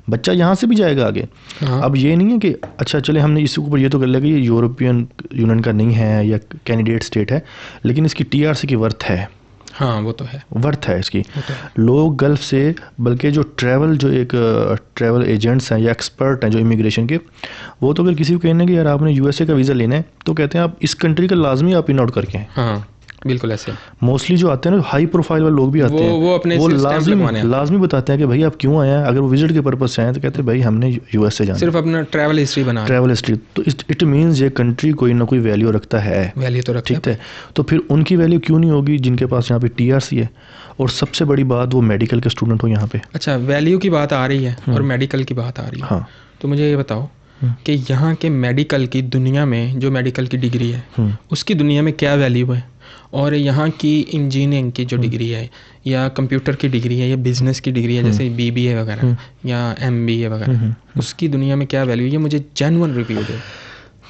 बच्चा यहाँ से भी जाएगा आगे। हाँ। अब ये नहीं है कि अच्छा चले हमने इसके ऊपर ये तो कर लिया कि ये यूरोपियन यूनियन का नहीं है या कैंडिडेट स्टेट है, लेकिन इसकी टीआरसी की वर्थ है। हाँ, वो तो है, वर्थ है इसकी। वो तो है। लोग गल्फ से, बल्कि जो ट्रैवल एजेंट्स हैं या एक्सपर्ट हैं जो इमिग्रेशन के, वो तो अगर किसी को कहने कि यार आपने यूएसए का वीज़ा लेना है तो कहते हैं आप इस कंट्री का लाजमी आप इन आउट करके हैं। हाँ, बिल्कुल ऐसे। मोस्टली जो आते हैं ना, हाई प्रोफाइल वाले लोग भी आते हैं, वो अपने लाजमी बताते हैं कि भाई आप क्यों आए हैं। अगर वो विजिट के पर्पज से आए तो कहते हैं भाई हमने यूएस से जाना, सिर्फ अपना ट्रैवल हिस्ट्री बना, ट्रैवल हिस्ट्री। तो इट मीन्स ये कंट्री कोई ना कोई वैल्यू रखता है, वैल्यू तो रखता है। ठीक है, तो फिर उनकी वैल्यू क्यों नहीं होगी जिनके पास यहाँ पे टीआरसी है, और सबसे बड़ी बात वो मेडिकल के स्टूडेंट हो यहाँ पे। अच्छा, वैल्यू की बात आ रही है और मेडिकल की बात आ रही है। हाँ, तो मुझे ये बताओ कि यहाँ के मेडिकल की दुनिया में जो मेडिकल की डिग्री है उसकी दुनिया में क्या वैल्यू है, और यहाँ की इंजीनियरिंग की जो डिग्री है या कंप्यूटर की डिग्री है या बिजनेस की डिग्री है जैसे बीबीए वगैरह या एमबीए वगैरह, उसकी दुनिया में क्या वैल्यू है, ये मुझे जेन्युइन रिव्यू दे।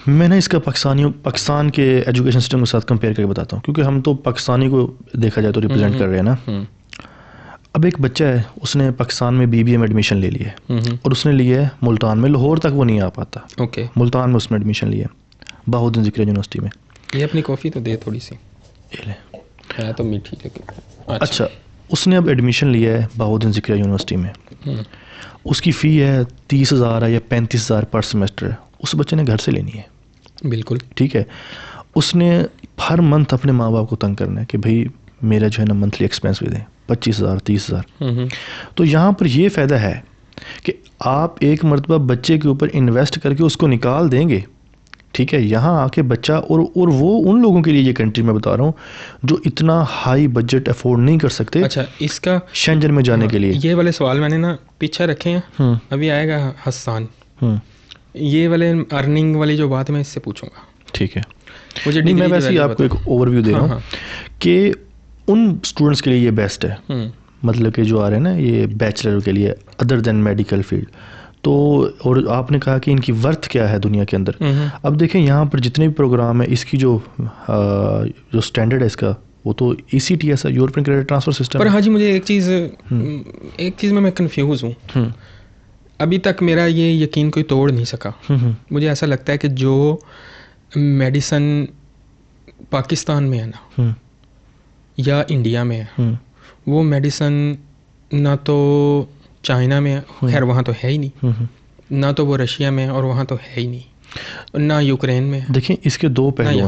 मैं ना इसका पाकिस्तान के एजुकेशन सिस्टम के साथ कंपेयर करके बताता हूँ, क्योंकि हम तो पाकिस्तानी को देखा जाए तो रिप्रेजेंट कर रहे हैं ना। अब एक बच्चा है, उसने पाकिस्तान में बीबीए में एडमिशन ले लिया है, और उसने लिया है मुल्तान में, लाहौर तक वो नहीं आ पाता। ओके, मुल्तान में उसने एडमिशन लिया बहाउद्दीन ज़िक्रिया यूनिवर्सिटी में। ये अपनी कॉफ़ी तो दे थोड़ी सी, ये ले। है तो मीठी लेकिन। अच्छा, उसने अब एडमिशन लिया है बहाउद्दीन ज़िक्रिया यूनिवर्सिटी में। उसकी फ़ी है 30,000 है या 35,000 पर सेमेस्टर है। उस बच्चे ने घर से लेनी है, बिल्कुल ठीक है। उसने हर मंथ अपने माँ बाप को तंग करना है कि भाई मेरा जो है ना मंथली एक्सपेंस भी दें 25,000 30,000। तो यहाँ पर ये फ़ायदा है कि आप एक मरतबा बच्चे के ऊपर इन्वेस्ट करके उसको निकाल देंगे, ठीक है। यहाँ आके बच्चा और वो उन लोगों के लिए ये कंट्री मैं बता रहा हूँ जो इतना हाई बजट अफोर्ड नहीं कर सकते। अच्छा, इसका शेंजन में जाने के लिए ये वाले सवाल मैंने ना पीछे रखे हैं, अभी आएगा हसन। ये वाले अर्निंग वाली जो बात मैं इससे पूछूंगा, ठीक है। मुझे नहीं, मैं वैसे ही आपको एक ओवरव्यू दे रहा हूँ कि उन स्टूडेंट्स के लिए ये बेस्ट है, मतलब कि जो आ रहे हैं ना ये बैचलर के लिए अदर देन मेडिकल फील्ड। तो और आपने कहा कि इनकी वर्थ क्या है दुनिया के अंदर। अब देखें यहाँ पर जितने भी प्रोग्राम है, इसकी जो स्टैंडर्ड है इसका, वो तो ECTS है, यूरोपियन क्रेडिट ट्रांसफर सिस्टम। पर हाँ जी, मुझे एक चीज़ में मैं कंफ्यूज हूँ। अभी तक मेरा ये यकीन कोई तोड़ नहीं सका। मुझे ऐसा लगता है कि जो मेडिसन पाकिस्तान में है ना या इंडिया में है, वो मेडिसन ना तो चाइना में, खैर वहाँ तो है ही नहीं, ना तो वो रशिया में और वहाँ तो है ही नहीं, ना यूक्रेन में। देखिए इसके दो पहलू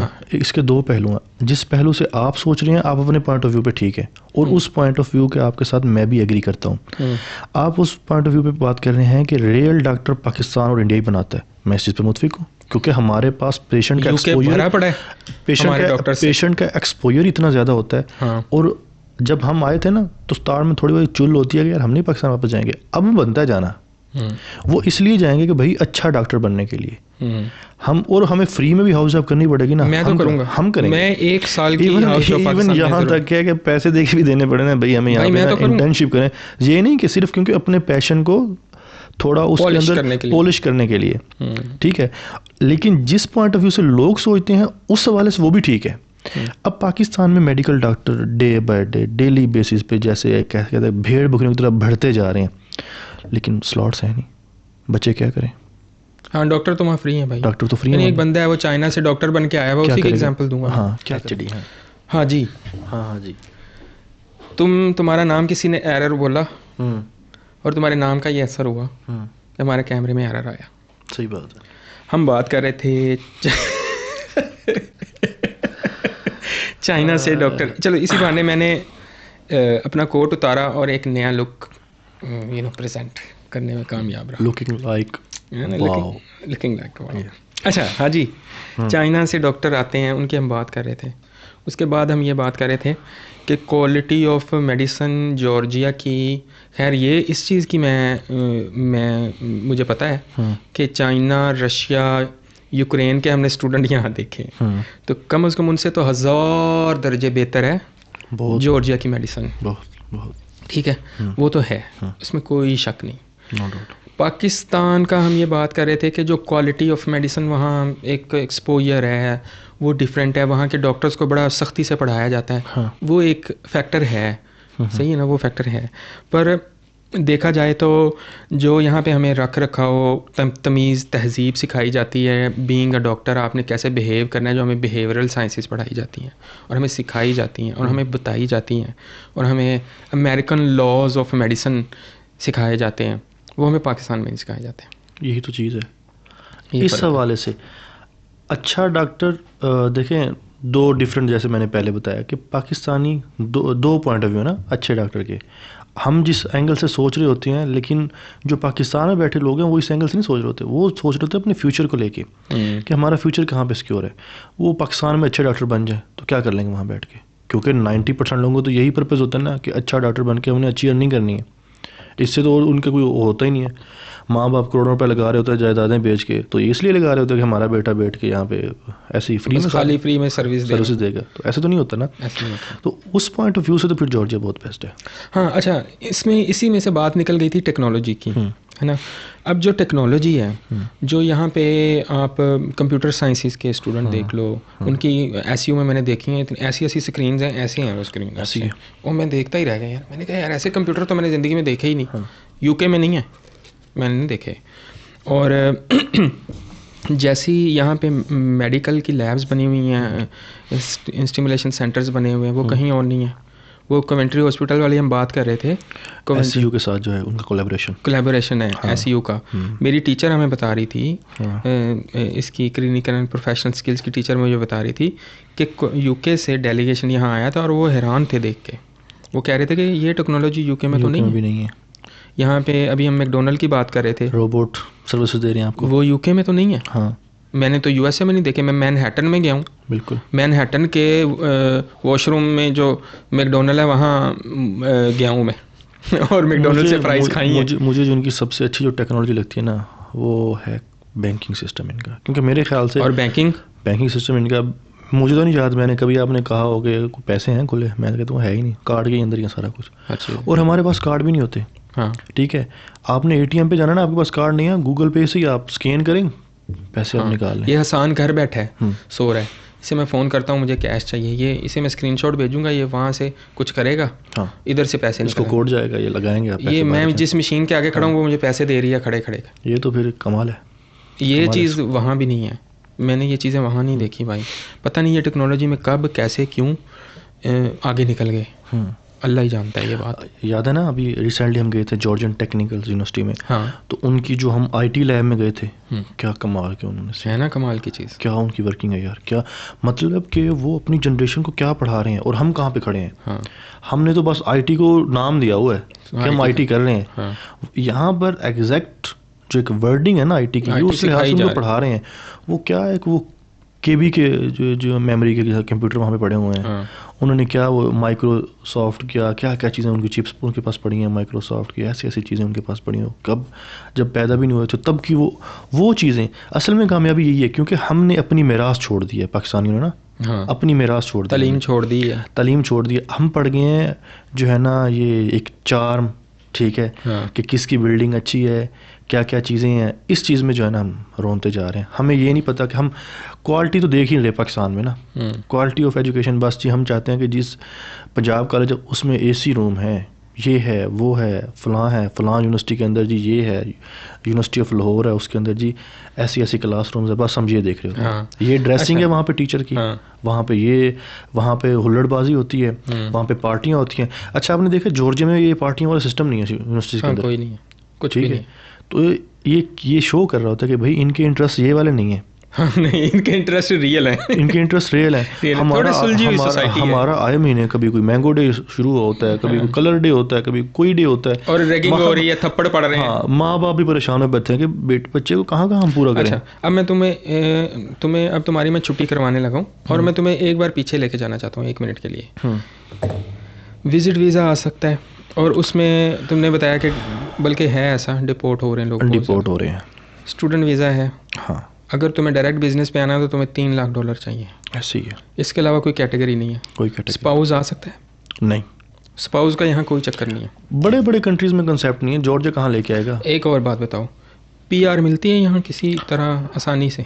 हैं। जिस पहलू से आप सोच रहे हैं आप अपने पॉइंट ऑफ व्यू पे ठीक है, और उस पॉइंट ऑफ व्यू के आपके साथ मैं भी एग्री करता हूँ। आप उस पॉइंट ऑफ व्यू पे बात कर रहे हैं कि रियल डॉक्टर पाकिस्तान और इंडिया ही बनाता है, मैं इस चीज़ पे मुतफिक हूँ, क्योंकि हमारे पास पेशेंट का एक्सपोजर इतना ज़्यादा होता है। हाँ। और जब हम आए थे ना तो स्टार में थोड़ी बहुत चुल होती है कि यार हम नहीं पाकिस्तान वापस जाएंगे, अब बनता है जाना। वो इसलिए जाएंगे कि भाई अच्छा डॉक्टर बनने के लिए हम, और हमें फ्री में भी हाउस जॉब करनी पड़ेगी ना। मैं तो करूंगा, हम करेंगे। मैं 1 साल की हाउस जॉब इवन यहाँ तक है कि पैसे दे के भी देने पड़े ना भाई हमें यहाँ पे इंटर्नशिप करें। ये नहीं कि सिर्फ क्योंकि अपने पैशन को थोड़ा उसके अंदर पॉलिश करने के लिए, ठीक है। लेकिन जिस पॉइंट ऑफ व्यू से लोग सोचते हैं उस हवाले से वो भी ठीक है। अब पाकिस्तान में medical doctor day by day daily basis पे जैसे कहते हैं भेड़ बकरियों की तरह बढ़ते जा रहे हैं, लेकिन स्लॉट्स हैं नहीं, बच्चे क्या करें। हाँ, डॉक्टर तो वहाँ फ्री है भाई, डॉक्टर तो फ्री है। एक बंदा है वो चाइना से डॉक्टर बन के आया हुआ, उसी का एग्जांपल दूंगा। हाँ, क्या चढ़ी है। हाँ जी, हाँ जी। तुम्हारा नाम किसी ने एरर बोला और तुम्हारे नाम का ये असर हुआ कि हमारे कैमरे में एरर आया। सही बात है। हम बात कर रहे थे चाइना से डॉक्टर। चलो इसी बहाने मैंने अपना कोट उतारा और एक नया लुक प्रेजेंट करने में कामयाब रहा। Looking like wow. अच्छा हाँ जी, चाइना से डॉक्टर आते हैं, उनकी हम बात कर रहे थे। उसके बाद हम ये बात कर रहे थे कि क्वालिटी ऑफ मेडिसिन जॉर्जिया की, खैर ये इस चीज़ की मैं मुझे पता है कि चाइना, रशिया, यूक्रेन के हमने स्टूडेंट यहाँ देखे, तो कम से कम उनसे तो 1000 दर्जे बेहतर है बहुत जॉर्जिया की मेडिसिन। बहुत ठीक है, वो तो है, इसमें कोई शक नहीं। No doubt. पाकिस्तान का हम ये बात कर रहे थे कि जो क्वालिटी ऑफ मेडिसिन वहाँ एक एक्सपोजर है वो डिफरेंट है, वहाँ के डॉक्टर्स को बड़ा सख्ती से पढ़ाया जाता है। हाँ। वो एक फैक्टर है, सही है ना, वो फैक्टर है। पर देखा जाए तो जो यहाँ पे हमें रख रखाव, तमीज़, तहजीब सिखाई जाती है, बीइंग अ डॉक्टर आपने कैसे बिहेव करना है, जो हमें बिहेवियरल साइंसेस पढ़ाई जाती हैं और हमें सिखाई जाती हैं और हमें बताई जाती हैं, और हमें अमेरिकन लॉज ऑफ मेडिसिन सिखाए जाते हैं, वो हमें पाकिस्तान में नहीं सिखाए जाते हैं। यही तो चीज़ है। ये इस फ़र्क है। हवाले से अच्छा डॉक्टर देखें, दो डिफरेंट, जैसे मैंने पहले बताया कि पाकिस्तानी दो पॉइंट ऑफ व्यू ना अच्छे डॉक्टर के। हम जिस एंगल से सोच रहे होते हैं, लेकिन जो पाकिस्तान में बैठे लोग हैं वो इस एंगल से नहीं सोच रहे होते। वो सोच रहे होते हैं अपने फ्यूचर को लेके कि हमारा फ्यूचर कहाँ पे सिक्योर है। वो पाकिस्तान में अच्छे डॉक्टर बन जाए तो क्या कर लेंगे वहाँ बैठ के, क्योंकि 90% लोगों को तो यही पर्पज़ होता है ना कि अच्छा डॉक्टर बन के उन्हें अच्छी अर्निंग करनी है। इससे तो उनका कोई होता ही नहीं है। माँ बाप करोड़ों रुपए लगा रहे होते हैं जायदादें बेच के, तो इसलिए लगा रहे होते हैं कि हमारा बेटा बैठ के यहाँ पे ऐसे ही फ्री में खाली फ्री में सर्विस देगा। तो ऐसे तो नहीं होता ना। ऐसे नहीं होता। तो उस पॉइंट ऑफ व्यू से तो फिर जॉर्जिया बहुत बेस्ट है। हाँ, अच्छा, इसमें इसी में से बात निकल गई थी टेक्नोलॉजी की, है ना। अब जो टेक्नोलॉजी है, जो यहाँ पे आप कंप्यूटर साइंसेस के स्टूडेंट देख लो, उनकी एसयू में मैंने देखी हैं, ऐसी स्क्रीन हैं, ऐसे हैं वो स्क्रीन, ऐसी है। वो मैं देखता ही रह गया यार, मैंने कहा यार ऐसे कंप्यूटर तो मैंने ज़िंदगी में देखे ही नहीं। यूके में नहीं है, मैंने नहीं देखे। और जैसी यहाँ पे मेडिकल की लैब्स बनी हुई हैं, इंस्टिमुलेशन सेंटर्स बने हुए हैं, वो कहीं और नहीं है। वो कमेंट्री हॉस्पिटल वाली हम बात कर रहे थे, एसयू के साथ जो है उनका कोलैबोरेशन है। एसयू का मेरी टीचर हमें बता रही थी, इसकी क्लिनिकल एंड प्रोफेशनल स्किल्स की टीचर मुझे बता रही थी कि यूके से डेलीगेशन यहाँ आया था और वो हैरान थे देख के। वो कह रहे थे कि ये टेक्नोलॉजी यूके में तो नहीं है। यहाँ पे अभी हम मैकडोनल्ड की बात कर रहे थे, रोबोट सर्विसेज दे रहे हैं आपको, वो यूके में तो नहीं है। हाँ, मैंने तो यूएसए में नहीं देखे। मैं मैनहट्टन में गया हूँ, बिल्कुल मैनहट्टन के वॉशरूम में जो मैकडोनल्ड है वहाँ गया हूँ मैं और मैकडोनल्ड से फ्राइज खाई हैं। मुझे जो उनकी सबसे अच्छी जो टेक्नोलॉजी लगती है ना, वो है बैंकिंग सिस्टम इनका, क्योंकि मेरे ख्याल से और बैंकिंग सिस्टम इनका मुझे तो नहीं याद, मैंने कभी आपने कहा हो कि पैसे हैं खुले, मैंने कहता हूँ है ही नहीं, कार्ड के अंदर ही है सारा कुछ। अच्छा, और हमारे पास कार्ड भी नहीं होते। हाँ, ठीक है, आपने एटीएम पे जाना ना, आपके पास कार्ड नहीं है, गूगल पे से ही आप स्कैन करें, पैसे आप निकाल लें। ये हसान घर बैठा है, सो रहा है, इसे मैं फ़ोन करता हूँ मुझे कैश चाहिए, ये इसे मैं स्क्रीनशॉट भेजूंगा, ये वहाँ से कुछ करेगा, हाँ, इधर से पैसे इसको कोड जाएगा, ये लगाएंगे आप पैसे ये मैं बाहर जिस मशीन के आगे खड़ा हूँ वो मुझे पैसे दे रही है खड़े खड़े। ये तो फिर कमाल है। ये चीज़ वहाँ भी नहीं है, मैंने ये चीज़ें वहाँ नहीं देखी भाई। पता नहीं ये टेक्नोलॉजी में कब कैसे क्यों आगे निकल गए, अल्लाह ही जानता है ये बात। याद है ना, अभी रिसेंटली हम गए थे जॉर्जियन टेक्निकल यूनिवर्सिटी में, हाँ, तो उनकी जो हम आईटी लैब में गए थे, क्या कमाल के उन्होंने है ना, कमाल की चीज़। क्या उनकी वर्किंग है यार, क्या मतलब कि वो अपनी जनरेशन को क्या पढ़ा रहे हैं और हम कहाँ पे खड़े हैं। हाँ, हमने तो बस आईटी को नाम दिया हुआ है कि हम आईटी कर रहे हैं। हाँ, यहाँ पर एग्जैक्ट जो एक वर्डिंग है ना आईटी की, उस लिहाज से उनको पढ़ा रहे हैं। वो क्या है कि वो केबी के जो मेमोरी के कंप्यूटर वहाँ पे पड़े हुए हैं, हाँ, उन्होंने क्या वो माइक्रोसॉफ्ट क्या क्या क्या चीज़ें उनकी चिप्स उनके पास पड़ी हैं, माइक्रोसॉफ्ट की ऐसी ऐसी चीज़ें उनके पास पड़ी हैं, कब जब पैदा भी नहीं हुए थे तब की वो चीज़ें। असल में कामयाबी यही है क्योंकि हमने अपनी मीरास छोड़ दी है, पाकिस्तानियों ने ना, हाँ, अपनी मीरास छोड़ दी, तालीम छोड़ दी है, तालीम छोड़ दी। हम पढ़ गए हैं जो है ना ये एक चार्म, ठीक है, हाँ, कि किसकी बिल्डिंग अच्छी है, क्या क्या चीज़ें हैं, इस चीज़ में जो है ना हम रोनते जा रहे हैं। हमें ये नहीं पता कि हम क्वालिटी तो देख ही नहीं रहे पाकिस्तान में ना, क्वालिटी ऑफ एजुकेशन। बस जी हम चाहते हैं कि जिस पंजाब कॉलेज उसमें एसी रूम है, ये है, वो है, फ़लाँ यूनिवर्सिटी के अंदर जी ये है, यूनिवर्सिटी ऑफ लाहौर है उसके अंदर जी ऐसी ऐसी क्लास रूम्स है, बस हम ये देख रहे होते हैं। हाँ, ये ड्रेसिंग है वहाँ पे टीचर की, हाँ, वहाँ पे हुल्लड़बाजी होती है, वहाँ पे पार्टियाँ होती हैं। अच्छा आपने देखा जॉर्जिया में ये पार्टियों वाला सिस्टम नहीं है यूनिवर्सिटी के अंदर, कोई नहीं है, कुछ भी नहीं। तो ये शो कर रहा होता है कि भाई इनके इंटरेस्ट ये वाले नहीं है, नहीं, इनके इंटरेस्ट रियल है। इनके इंटरेस्ट रियल है। थोड़ी हमारा सुलझी हुई society है। हमारा आए महीने कभी कोई मैंगो डे शुरू होता है, कभी कोई कलर डे होता है, कभी कोई डे होता है, और रैगिंग हो रही है, थप्पड़ पड़ रहे हैं। हाँ, माँ बाप भी परेशान हो बैठे हैं कि बच्चे को कहाँ हम पूरा करें। अच्छा, अब मैं तुम्हें अब तुम्हारी मैं छुट्टी करवाने लगा हूँ, और मैं तुम्हें एक बार पीछे लेके जाना चाहता हूँ 1 मिनट के लिए। विजिट वीज़ा आ सकता है, और उसमें तुमने बताया कि बल्कि है ऐसा, डिपोर्ट हो रहे हैं लोग, डिपोर्ट हो रहे हैं। स्टूडेंट वीज़ा है। हाँ, अगर तुम्हें डायरेक्ट बिजनेस पे आना है तो तुम्हें $3 लाख चाहिए। ऐसे ही है, इसके अलावा कोई कैटेगरी नहीं है। कोई कैटेगरी स्पाउस आ सकता है? नहीं, स्पाउस का यहाँ कोई चक्कर नहीं है। बड़े बड़े कंट्रीज में कंसेप्ट नहीं है। जॉर्जिया कहाँ लेके आएगा? एक और बात बताओ, PR मिलती है यहाँ किसी तरह आसानी से?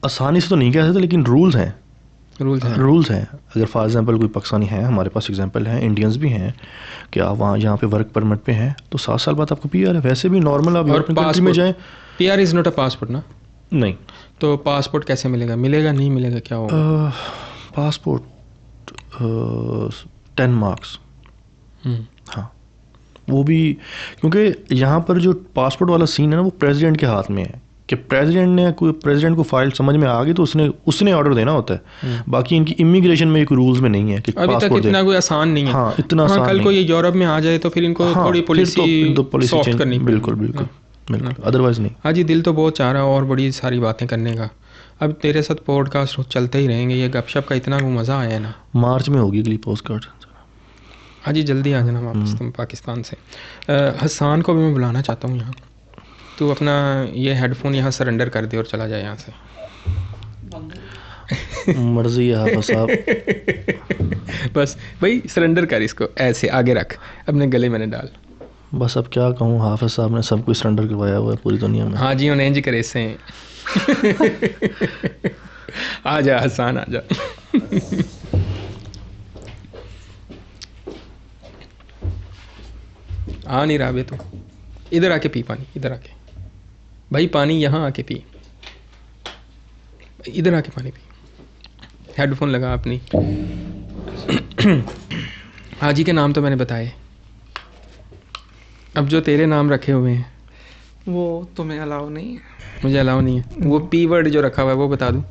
आसानी से तो नहीं कह सकते, लेकिन रूल्स हैं। रूल्स हैं। अगर फॉर एग्जांपल कोई पाकिस्तानी है, हमारे पास एग्जांपल है, इंडियंस भी हैं, कि आप वहाँ यहाँ पे वर्क परमिट पे हैं तो 7 साल बाद आपको PR है। वैसे भी नॉर्मल आप यूरोपियन कंट्री में जाएं। PR is not a passport ना? नहीं। तो पासपोर्ट कैसे मिलेगा? मिलेगा, नहीं मिलेगा, क्या होगा? Passport 10 marks. हाँ, वो भी क्योंकि यहाँ पर जो पासपोर्ट वाला सीन है ना, वो प्रेसिडेंट के हाथ में है, कि प्रेसिडेंट को फाइल समझ में आ गई तो उसने ऑर्डर देना होता है। बाकी इनकी इमिग्रेशन में कोई रूल्स में नहीं है कि अभी तक इतना कोई आसान नहीं है। हाँ, इतना आसान कल को ये यूरोप में आ जाए तो फिर इनको थोड़ी पॉलिसी सॉफ्ट करनी बिल्कुल अदरवाइज नहीं। हाँ जी, दिल तो बहुत चाह रहा है और बड़ी सारी बातें करने का। अब तेरे साथ पॉडकास्ट चलते ही रहेंगे, ये गपशप का इतना मज़ा आया है ना। मार्च में होगी अगली पोस्टकार्ड। हाँ जी, जल्दी आ जाना वापस तुम पाकिस्तान से। हसान को भी मैं बुलाना चाहता हूँ यहाँ। तू अपना ये हेडफोन यहाँ सरेंडर कर दे और चला जाए यहाँ से। मर्जी है हाफिज साहब। बस भाई सरेंडर कर इसको, ऐसे आगे रख, अपने गले में डाल। बस अब क्या कहूँ, हाफिज साहब ने सब कुछ सरेंडर करवाया हुआ है पूरी दुनिया में। हाँ जी, उन्हें इंज करे से। आ जा हसान, आ जा। आ नहीं रहा बे तू, इधर आके पी पानी, इधर आके भाई, पानी यहाँ आके पी, इधर आके पानी पी। हेडफोन लगा अपनी। हाजी के नाम तो मैंने बताए, अब जो तेरे नाम रखे हुए हैं वो तुम्हें अलाउ नहीं है। मुझे अलाउ नहीं है। वो P वर्ड जो रखा हुआ है वो बता दूं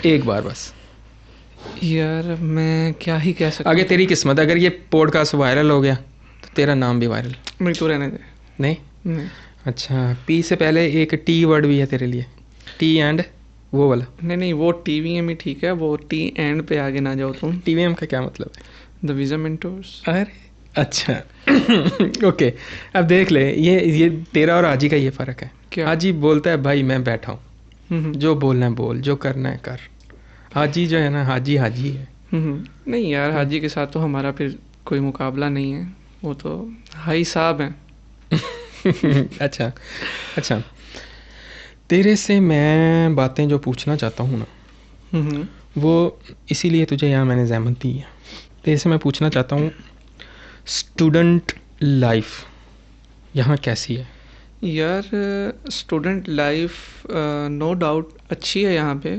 एक बार बस। यार मैं क्या ही कह सकता। आगे तेरी किस्मत, अगर ये पॉडकास्ट वायरल हो गया तो तेरा नाम भी वायरल। मेरे तो रहने दे। नहीं? अच्छा, P से पहले एक T वर्ड भी है तेरे लिए, T एंड वो वाला। नहीं, वो TVM ही ठीक है, वो T एंड पे आगे ना जाओ तुम। TVM का क्या मतलब है? The visa mentors. अरे अच्छा। ओके, अब देख ले, ये तेरा और हाजी का ये फ़र्क है। क्या? हाजी बोलता है भाई मैं बैठा हूँ, जो बोलना है बोल, जो करना है कर। हाजी जो है ना, हाजी है। नहीं यार, हाजी के साथ तो हमारा फिर कोई मुकाबला नहीं है, वो तो हाई साहब हैं। अच्छा, तेरे से मैं बातें जो पूछना चाहता हूँ ना, वो इसीलिए तुझे यहाँ मैंने ज़हमत दी है। तेरे से मैं पूछना चाहता हूँ, स्टूडेंट लाइफ यहाँ कैसी है? यार स्टूडेंट लाइफ नो डाउट अच्छी है यहाँ पे।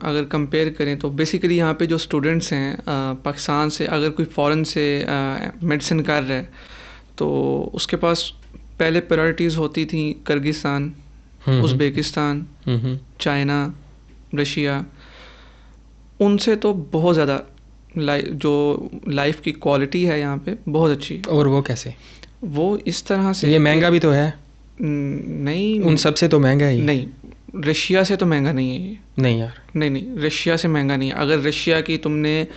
अगर कंपेयर करें तो बेसिकली यहाँ पे जो स्टूडेंट्स हैं पाकिस्तान से, अगर कोई फ़ॉरेन से मेडिसिन कर रहा है तो उसके पास पहले प्रायोरिटीज़ होती थी किर्गिस्तान, उज़्बेकिस्तान, चाइना, रशिया। उनसे तो बहुत ज़्यादा जो लाइफ की क्वालिटी है यहाँ पे बहुत अच्छी। और वो कैसे? वो इस तरह से, ये महंगा भी तो है। नहीं, उन सब से तो महंगा है। नहीं, रशिया से तो महंगा नहीं है ये। नहीं यार, नहीं, रशिया से महंगा नहीं है। अगर रशिया की तुमने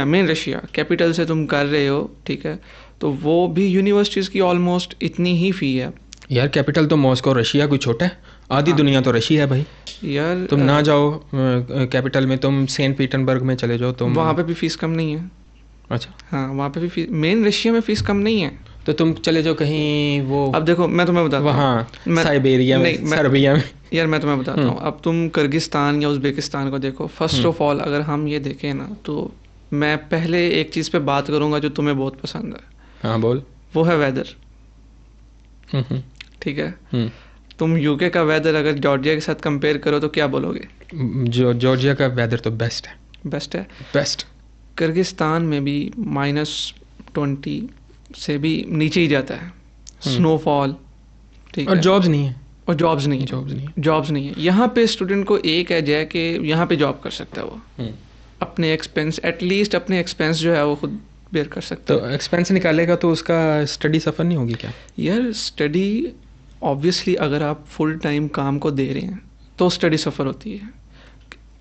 मेन रशिया कैपिटल से तुम कर रहे हो, ठीक है, तो वो भी यूनिवर्सिटीज़ की ऑलमोस्ट इतनी ही फ़ी है। यार कैपिटल तो मॉस्को, रशिया कोई छोटा है? आधी दुनिया तो रशिया है भाई। यार तुम ना जाओ कैपिटल में, तुम सेंट पीटर्सबर्ग में चले जाओ, तुम वहाँ पे भी फीस कम नहीं है। अच्छा, हाँ, वहाँ पे भी मेन रशिया में फीस कम नहीं है। तो तुम चले जाओ कहीं वो, अब देखो मैं तुम्हें बताता हूँ, वहाँ साइबेरिया में, सर्बिया में। यार मैं तुम्हें बताता हूँ, अब तुम किर्गिस्तान या उज़्बेकिस्तान को देखो। फर्स्ट ऑफ ऑल अगर हम ये देखें ना, तो मैं पहले एक चीज़ पे बात करूँगा जो तुम्हें बहुत पसंद है। हाँ बोल। वो है वेदर। ठीक है, तुम यूके का वेदर अगर जॉर्जिया के साथ कंपेयर करो तो क्या बोलोगे? जॉर्जिया का वेदर तो बेस्ट है। बेस्ट। किर्गिस्तान में भी -20 से भी नीचे ही जाता है स्नोफॉल। ठीक है, और जॉब्स नहीं है। और जॉब्स नहीं है यहाँ पे स्टूडेंट को एक एज है कि यहाँ पे जॉब कर सकता है वो, अपने एक्सपेंस एटलीस्ट अपने एक्सपेंस जो है वो खुद बेयर कर सकता है। तो एक्सपेंस निकालेगा तो उसका स्टडी सफ़र नहीं होगी क्या? यार स्टडी ऑब्वियसली अगर आप फुल टाइम काम को दे रहे हैं तो स्टडी सफ़र होती है।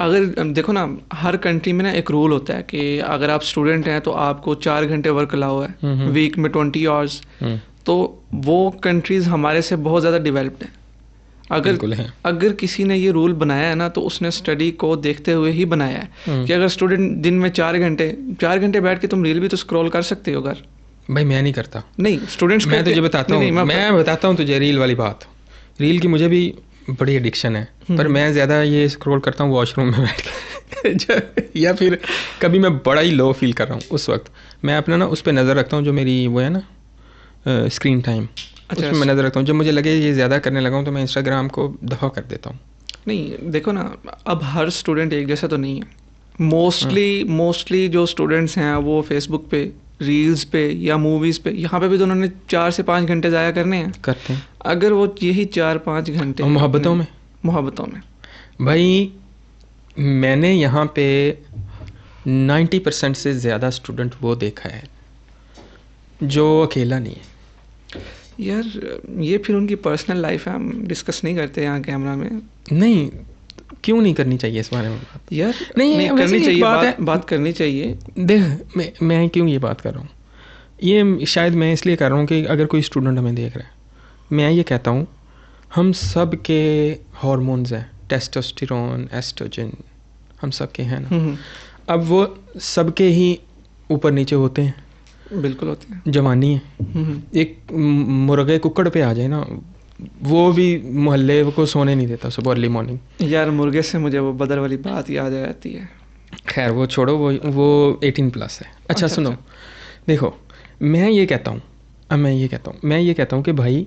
अगर देखो ना, हर कंट्री में ना एक रूल होता है कि अगर आप स्टूडेंट हैं तो आपको 4 घंटे वर्क अलाउ है, वीक में 20 आवर्स। तो वो कंट्रीज हमारे से बहुत ज़्यादा डेवलप्ड हैं। अगर किसी ने ये रूल बनाया है ना तो उसने स्टडी को देखते हुए ही बनाया है कि अगर स्टूडेंट दिन में 4 घंटे बैठ के तुम रील भी तो स्क्रॉल कर सकते हो। अगर भाई मैं नहीं करता, नहीं स्टूडेंट्स मैं तुझे बताता हूँ, मैं बताता हूँ तुझे रील वाली बात। रील की मुझे भी बड़ी एडिक्शन है, पर मैं ज़्यादा ये स्क्रॉल करता हूँ वॉशरूम में बैठ के या फिर कभी मैं बड़ा ही लो फील कर रहा हूँ उस वक्त मैं अपना ना उस पर नज़र रखता हूँ, जो मेरी वो है ना स्क्रीन टाइम, उसमें मैं नज़र रखता हूँ। जब मुझे लगे ये ज़्यादा करने लगा हूँ तो मैं इंस्टाग्राम को दफ़ा कर देता हूँ। नहीं देखो ना, अब हर स्टूडेंट एक जैसा तो नहीं है। मोस्टली जो स्टूडेंट्स हैं वो फेसबुक पे, रील्स पे या मूवीज़ पे, यहाँ पे भी तो उन्होंने 4 से 5 घंटे ज़ाया करते हैं। अगर वो यही 4-5 घंटे मोहब्बतों में भाई, मैंने यहाँ पे 90% से ज़्यादा स्टूडेंट वो देखा है जो अकेला नहीं है। यार ये फिर उनकी पर्सनल लाइफ है, हम डिस्कस नहीं करते यहाँ कैमरा में। नहीं, क्यों नहीं करनी चाहिए इस बारे में बात? यार नहीं करनी चाहिए, बात करनी चाहिए। देख मैं क्यों ये बात कर रहा हूँ, ये शायद मैं इसलिए कर रहा हूँ कि अगर कोई स्टूडेंट हमें देख रहा है, मैं ये कहता हूँ हम सब के हार्मोन्स हैं, टेस्टोस्टेरोन, एस्ट्रोजन, हम सब के हैं ना। अब वो सबके ही ऊपर नीचे होते हैं, बिल्कुल होते हैं। जवानी है, एक मुर्गे कुक्कड़ पे आ जाए ना, वो भी मोहल्ले को सोने नहीं देता सुबह अर्ली मॉर्निंग। यार मुर्गे से मुझे वो बदर वाली बात याद आ जाती है। खैर वो छोड़ो, वो 18+ है। अच्छा सुनो, देखो मैं ये कहता हूँ कि भाई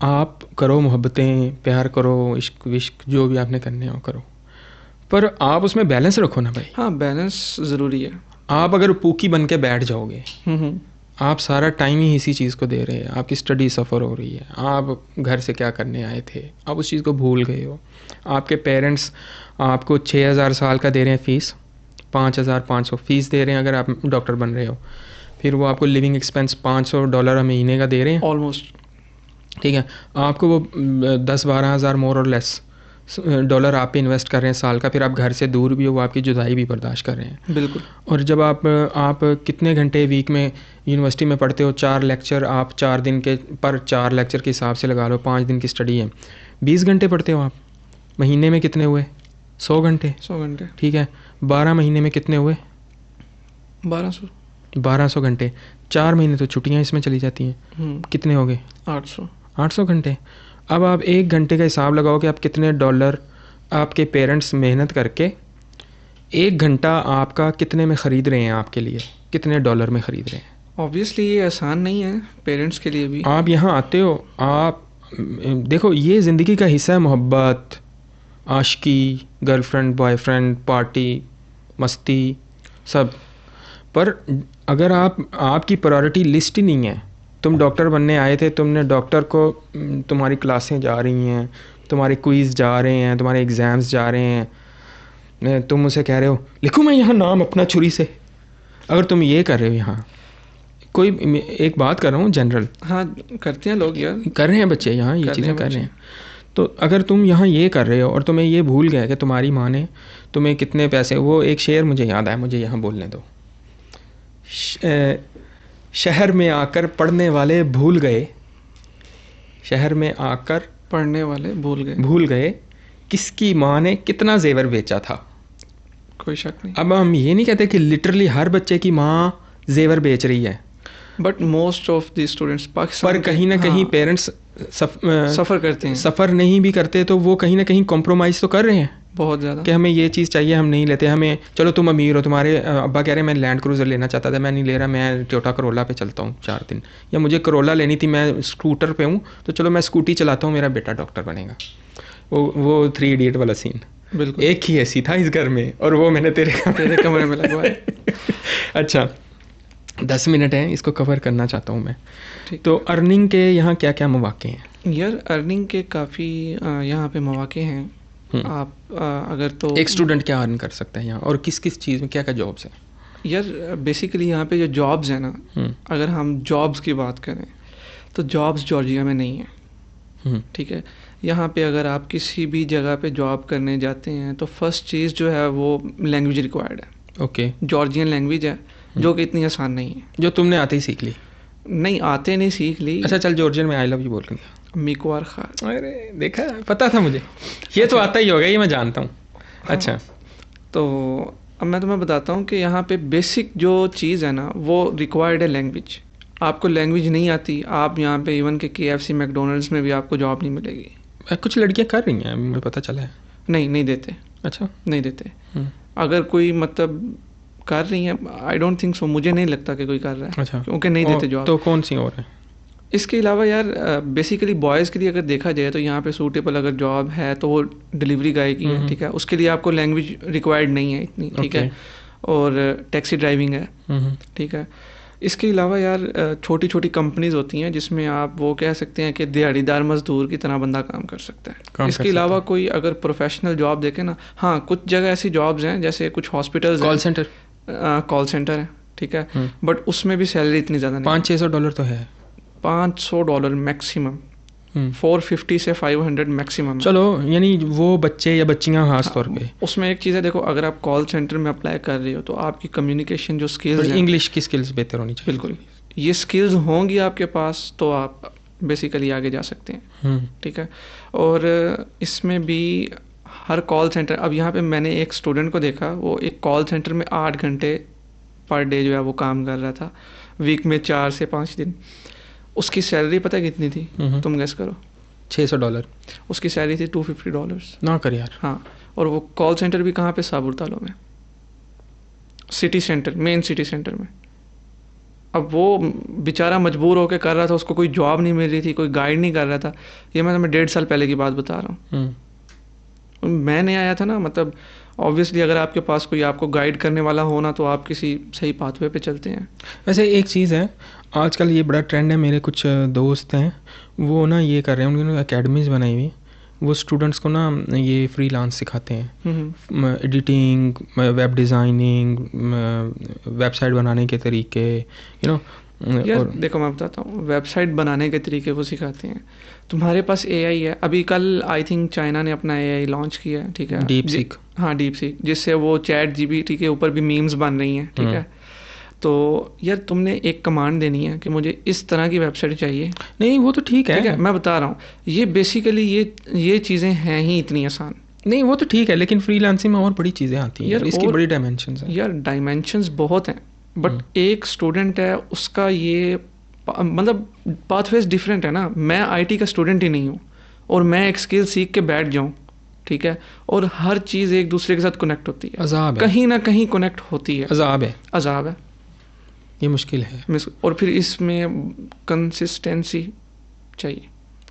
आप करो मोहब्बतें, प्यार करो, इश्क विश्क जो भी आपने करने हो करो, पर आप उसमें बैलेंस रखो ना भाई। हाँ, बैलेंस ज़रूरी है। आप अगर पूकी बन के बैठ जाओगे, आप सारा टाइम ही इसी चीज़ को दे रहे हैं, आपकी स्टडी सफ़र हो रही है, आप घर से क्या करने आए थे, आप उस चीज़ को भूल गए हो। आपके पेरेंट्स आपको 6,000 साल का दे रहे हैं फ़ीस, 5,500 फ़ीस दे रहे हैं अगर आप डॉक्टर बन रहे हो, फिर वो आपको लिविंग एक्सपेंस $500 महीने का दे रहे हैं ऑलमोस्ट। ठीक है, आपको वो 10-12 हज़ार मोर और लेस डॉलर आप पे इन्वेस्ट कर रहे हैं साल का, फिर आप घर से दूर भी हो, वो आपकी जुदाई भी बर्दाश्त कर रहे हैं। बिल्कुल। और जब आप कितने घंटे वीक में यूनिवर्सिटी में पढ़ते हो, 4 लेक्चर आप 4 दिन के पर 4 लेक्चर के हिसाब से लगा लो, 5 दिन की स्टडी है, 20 घंटे पढ़ते हो आप। महीने में कितने हुए? 100 घंटे। ठीक है, 12 महीने में कितने हुए? 1200 घंटे। 4 महीने तो छुट्टियाँ इसमें चली जाती हैं, कितने हो गए? 800 घंटे। अब आप 1 घंटे का हिसाब लगाओ कि आप कितने डॉलर आपके पेरेंट्स मेहनत करके 1 घंटा आपका कितने में ख़रीद रहे हैं, आपके लिए कितने डॉलर में ख़रीद रहे हैं। ऑब्वियसली ये आसान नहीं है पेरेंट्स के लिए भी। आप यहाँ आते हो, आप देखो ये ज़िंदगी का हिस्सा है, मोहब्बत, आशिकी, गर्लफ्रेंड बॉयफ्रेंड, पार्टी, मस्ती, सब। पर अगर आपकी प्रायोरिटी लिस्ट ही नहीं है, तुम डॉक्टर बनने आए थे, तुमने डॉक्टर को, तुम्हारी क्लासें जा रही हैं, तुम्हारे क्विज़ जा रहे हैं, तुम्हारे एग्ज़ाम्स जा रहे हैं, तुम उसे कह रहे हो लिखूँ मैं यहाँ नाम अपना छुरी से। अगर तुम ये कर रहे हो, यहाँ कोई एक बात कर रहा हूँ जनरल, हाँ करते हैं लोग, यार कर रहे हैं बच्चे यहाँ ये चीज़ें कर रहे हैं। तो अगर तुम यहाँ ये कर रहे हो और तुम्हें ये भूल गया कि तुम्हारी माँ ने तुम्हें कितने पैसे, वो एक शेर मुझे याद आया, मुझे यहाँ बोलने दो। शहर में आकर पढ़ने वाले भूल गए, शहर में आकर पढ़ने वाले भूल गए किसकी माँ ने कितना जेवर बेचा था। कोई शक नहीं। अब हम ये नहीं कहते कि लिटरली हर बच्चे की माँ जेवर बेच रही है, but most of the students Pakistan पर कहीं ना कहीं पेरेंट्स सफ़र करते हैं। सफ़र नहीं भी करते तो वो कहीं ना कहीं कॉम्प्रोमाइज़ तो कर रहे हैं बहुत ज़्यादा, कि हमें ये चीज़ चाहिए, हम नहीं लेते, हमें चलो तुम अमीर हो, तुम्हारे अब्बा कह रहे हैं मैं लैंड क्रूज़र लेना चाहता था, मैं नहीं ले रहा, मैं टोयोटा करोला पे चलता हूँ 4 दिन, या मुझे करोला लेनी थी, मैं स्कूटर पे हूँ तो चलो मैं स्कूटी चलाता हूँ, मेरा बेटा डॉक्टर बनेगा। वो 3 इडियट वाला सीन। बिल्कुल, एक ही ऐसी था इस घर में और वो मैंने तेरे कमरे में लगवाया। अच्छा 10 मिनट है, इसको कवर करना चाहता हूँ मैं। तो अर्निंग के यहाँ क्या क्या मौके हैं? यार अर्निंग के काफ़ी यहाँ पे मौके हैं। आप अगर तो एक स्टूडेंट क्या अर्न कर सकता है यहाँ, और किस किस चीज़ में क्या क्या जॉब्स हैं? यार बेसिकली यहाँ पे जो जॉब्स हैं ना, अगर हम जॉब्स की बात करें तो जॉब्स जॉर्जिया में नहीं है, ठीक है। यहाँ पे अगर आप किसी भी जगह पे जॉब करने जाते हैं तो फर्स्ट चीज़ जो है वो लैंग्वेज रिक्वायर्ड है। ओके। जॉर्जियन लैंग्वेज है जो कि इतनी आसान नहीं है। जो तुमने आते ही सीख ली? नहीं, आते नहीं सीख ली। अच्छा चल, जॉर्जियन में आई लव यू बोल के मिकवार खान। अरे देखा, पता था मुझे, ये तो आता ही होगा, ये मैं जानता हूँ। अच्छा, तो अब मैं तुम्हें बताता हूँ कि यहाँ पे बेसिक जो चीज़ है ना वो रिक्वायर्ड है लैंग्वेज। आपको लैंग्वेज नहीं आती, आप यहाँ पे इवन के KFC मैकडोनल्ड्स में भी आपको जॉब नहीं मिलेगी। कुछ लड़कियाँ कर रही हैं, मुझे पता चला है। नहीं देते। अच्छा, नहीं देते। अगर कोई मतलब कर रही है, आई डोंट थिंक सो, मुझे नहीं लगता कि कोई कर रहा है। अच्छा, क्योंकि नहीं देते जॉब। तो कौन सी और है? इसके अलावा यार बेसिकली बॉयज़ के लिए अगर देखा जाए तो यहाँ पे सूटेबल अगर जॉब है तो वो डिलीवरी गाय की है, ठीक है। उसके लिए आपको लैंग्वेज रिक्वायर्ड नहीं है इतनी, ठीक है। और टैक्सी ड्राइविंग है, ठीक है। इसके अलावा यार छोटी छोटी कंपनीज होती हैं जिसमें आप वो कह सकते हैं कि दिहाड़ीदार मजदूर की तरह बंदा काम कर सकता है। इसके अलावा कोई अगर प्रोफेशनल जॉब देखे ना, हाँ कुछ जगह ऐसी जॉब्स हैं जैसे कुछ हॉस्पिटल्स, कॉल सेंटर है, ठीक है। बट उसमें भी सैलरी इतनी ज़्यादा नहीं। $500-600 तो है। $500 मैक्सिमम, 450 से 500 मैक्सिमम। चलो, यानी वो बच्चे या बच्चियां खास तौर पे। उसमें एक चीज़ है, देखो अगर आप कॉल सेंटर में अप्लाई कर रही हो तो आपकी कम्युनिकेशन जो स्किल्स हैं, इंग्लिश की स्किल्स बेहतर होनी चाहिए। बिल्कुल, ये स्किल्स होंगी आपके पास तो आप बेसिकली आगे जा सकते हैं, ठीक है। और इसमें भी हर कॉल सेंटर, अब यहाँ पे मैंने एक स्टूडेंट को देखा, वो एक कॉल सेंटर में 8 घंटे पर डे जो है वो काम कर रहा था, वीक में 4 से 5 दिन। उसकी सैलरी पता है कितनी थी? तुम गेस करो। $600। उसकी सैलरी थी $250। ना कर यार। हाँ, और वो कॉल सेंटर भी कहाँ पे? साबुरतालो में, city centre, main city centre में। अब वो बेचारा मजबूर होकर कर रहा था, उसको कोई जॉब नहीं मिल रही थी, कोई गाइड नहीं कर रहा था। ये मैं 1.5 साल पहले की बात बता रहा हूँ। मैंने आया था ना, मतलब ऑब्वियसली अगर आपके पास कोई आपको गाइड करने वाला हो ना तो आप किसी सही पाथवे पे चलते हैं। वैसे एक चीज़ है, आजकल ये बड़ा ट्रेंड है, मेरे कुछ दोस्त हैं वो ना ये कर रहे हैं, उन्होंने एकेडमीज बनाई हुई, वो स्टूडेंट्स को ना ये फ्रीलांस सिखाते हैं, एडिटिंग, वेब डिज़ाइनिंग, वेबसाइट बनाने के तरीके, यार देखो मैं बताता हूँ, वेबसाइट बनाने के तरीके वो सिखाते हैं। तुम्हारे पास AI है, अभी कल आई थिंक चाइना ने अपना AI लॉन्च किया है, ठीक है, DeepSeek। हाँ DeepSeek, जिससे वो ChatGPT के ऊपर भी मीम्स बन रही हैं, ठीक है। तो यार तुमने एक कमांड देनी है कि मुझे इस तरह की वेबसाइट चाहिए। नहीं वो तो ठीक है, मैं बता रहा हूँ, ये बेसिकली ये चीज़ें हैं ही इतनी आसान नहीं, वो तो ठीक है, लेकिन फ्रीलांसिंग में और बड़ी चीज़ें आती हैं यार, इसकी बड़ी डायमेंशंस हैं यार, डायमेंशंस बहुत हैं। बट एक स्टूडेंट है, उसका ये मतलब पाथवेज डिफरेंट है ना। मैं IT का स्टूडेंट ही नहीं हूँ और मैं एक स्किल सीख के बैठ जाऊँ, ठीक है, और हर चीज़ एक दूसरे के साथ कनेक्ट होती है, अजाब है, कहीं ना कहीं कनेक्ट होती है, अजाब है, अजाब है, ये मुश्किल है। और फिर इसमें कंसिस्टेंसी चाहिए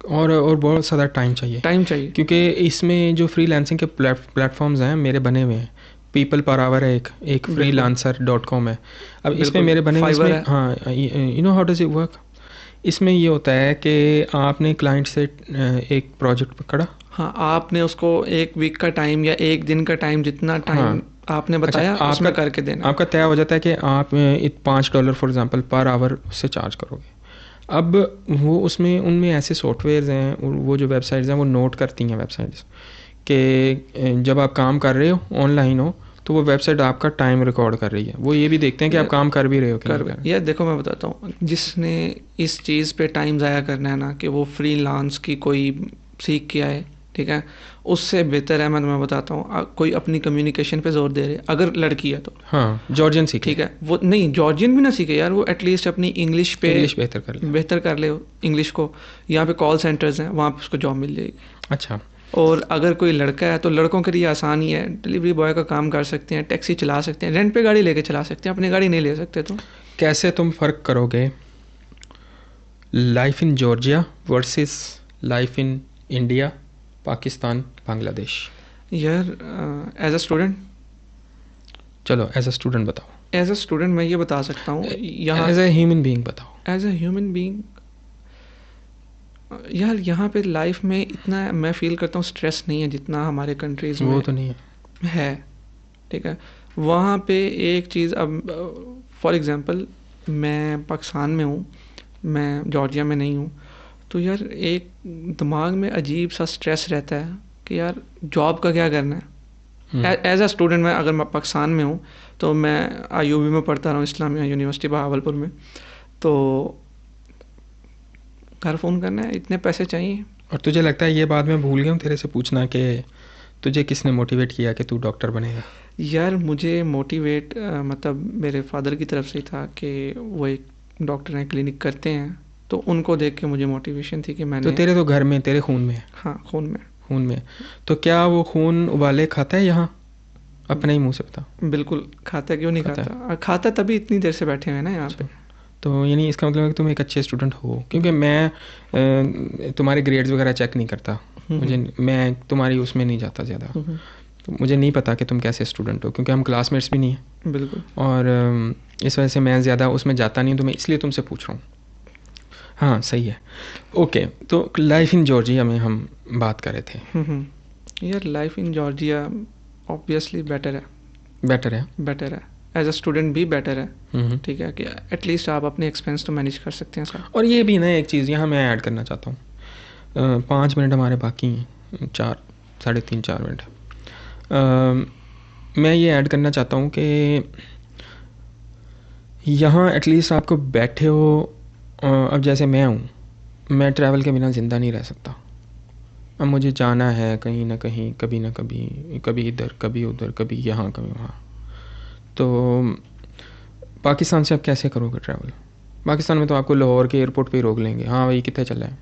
और बहुत ज़्यादा टाइम चाहिए, क्योंकि इसमें जो फ्रीलांसिंग के प्लेटफॉर्म्स हैं मेरे बने हुए हैं, पीपल पर आवर है, एक freelancer.com है। अब इसमें मेरे बने हुए, इसमें हाँ, you know how does it work. इसमें ये होता है कि आपने क्लाइंट से एक प्रोजेक्ट पकड़ा, हाँ, आपने उसको 1 वीक का टाइम या 1 दिन का टाइम, जितना टाइम आपने बताया, अच्छा, उसमें करके देना। आपका तय हो जाता है कि आप $5 फॉर एग्जांपल पर आवर से चार्ज करोगे। अब वो उसमें उनमें ऐसे सॉफ्टवेयर्स हैं, वो जो वेबसाइट्स हैं वो नोट करती हैं वेबसाइट्स कि जब आप काम कर रहे हो, ऑनलाइन हो, तो वो वेबसाइट आपका टाइम रिकॉर्ड कर रही है। वो ये भी देखते हैं कि आप काम कर भी रहे हो। यार देखो मैं बताता हूँ, जिसने इस चीज़ पे टाइम ज़ाया करना है ना, कि वो फ्रीलांस की कोई सीख के आए, ठीक है, उससे बेहतर है, मैं तुम्हें बताता हूँ, कोई अपनी कम्युनिकेशन पे जोर दे रहे, अगर लड़की है तो हाँ जॉर्जियन सीखे, ठीक है, वो नहीं जॉर्जियन भी ना सीखे यार, वो एटलीस्ट अपनी इंग्लिश बेहतर कर ले इंग्लिश को। यहाँ पे कॉल सेंटर्स हैं, वहाँ पे उसको जॉब मिल जाएगी। अच्छा, और अगर कोई लड़का है तो लड़कों के लिए आसान ही है, डिलीवरी बॉय का काम कर सकते हैं, टैक्सी चला सकते हैं, रेंट पे गाड़ी लेके चला सकते हैं, अपनी गाड़ी नहीं ले सकते। तो कैसे तुम फ़र्क करोगे life in Georgia versus life in India, Pakistan, Bangladesh? यार एज अ स्टूडेंट, चलो एज अ स्टूडेंट बताओ। एज अ स्टूडेंट मैं ये बता सकता हूँ, यहाँ एज अ ह्यूमन बीइंग बताओ। एज अ ह्यूमन बीइंग यार यहाँ पे लाइफ में इतना मैं फील करता हूँ स्ट्रेस नहीं है जितना हमारे कंट्रीज़ में वो तो नहीं है, ठीक है। वहाँ पे एक चीज़, अब फॉर एग्जांपल मैं पाकिस्तान में हूँ, मैं जॉर्जिया में नहीं हूँ, तो यार एक दिमाग में अजीब सा स्ट्रेस रहता है कि यार जॉब का क्या करना है। एज अ स्टूडेंट मैं अगर मैं पाकिस्तान में हूँ तो मैं IUB में पढ़ता रहा हूँ, इस्लामिया यूनिवर्सिटी बहावलपुर में, तो घर फ़ोन करना है, इतने पैसे चाहिए। और तुझे लगता है ये बात मैं भूल गया हूँ तेरे से पूछना कि तुझे किसने मोटिवेट किया कि तू डॉक्टर बनेगा? यार मुझे मोटिवेट मतलब मेरे फादर की तरफ से ही था कि वो एक डॉक्टर हैं, क्लिनिक करते हैं, तो उनको देख के मुझे मोटिवेशन थी कि मैंने। तो तेरे तो घर में, तेरे खून में है? हाँ, खून में। तो क्या वो खून उबाले खाता है यहाँ? अपने ही मुंह से बता। बिल्कुल खाता, क्यों नहीं खाता? खाता तभी इतनी देर से बैठे हुए हैं ना यहाँ पे। तो यानी इसका मतलब है कि तुम एक अच्छे स्टूडेंट हो, क्योंकि मैं तुम्हारे ग्रेड्स वगैरह चेक नहीं करता, मैं तुम्हारी उसमें नहीं जाता ज़्यादा, तो मुझे नहीं पता कि तुम कैसे स्टूडेंट हो, क्योंकि हम क्लासमेट्स भी नहीं हैं। बिल्कुल। और इस वजह से मैं ज़्यादा उसमें जाता नहीं हूँ, तो मैं इसलिए तुमसे पूछ रहा हूँ। हाँ सही है, ओके। तो लाइफ इन जॉर्जिया में हम बात कर रहे थे। यार life in Georgia obviously better है, एज अ स्टूडेंट भी बेटर है, ठीक है, कि एटलीस्ट आप अपने एक्सपेंस तो मैनेज कर सकते हैं सर। और ये भी ना एक चीज़ यहाँ मैं ऐड करना चाहता हूँ, 5 मिनट हमारे बाकी हैं, 3-4 मिनट। मैं ये ऐड करना चाहता हूँ कि यहाँ एटलीस्ट आपको बैठे हो, अब जैसे मैं हूँ, मैं ट्रैवल के बिना ज़िंदा नहीं रह सकता। अब मुझे जाना है कहीं ना कहीं, कभी ना कभी, कभी इधर कभी उधर, कभी यहाँ कभी वहाँ। तो पाकिस्तान से आप कैसे करोगे ट्रैवल? पाकिस्तान में तो आपको लाहौर के एयरपोर्ट पे ही रोक लेंगे, हाँ भाई कितने चल रहा है,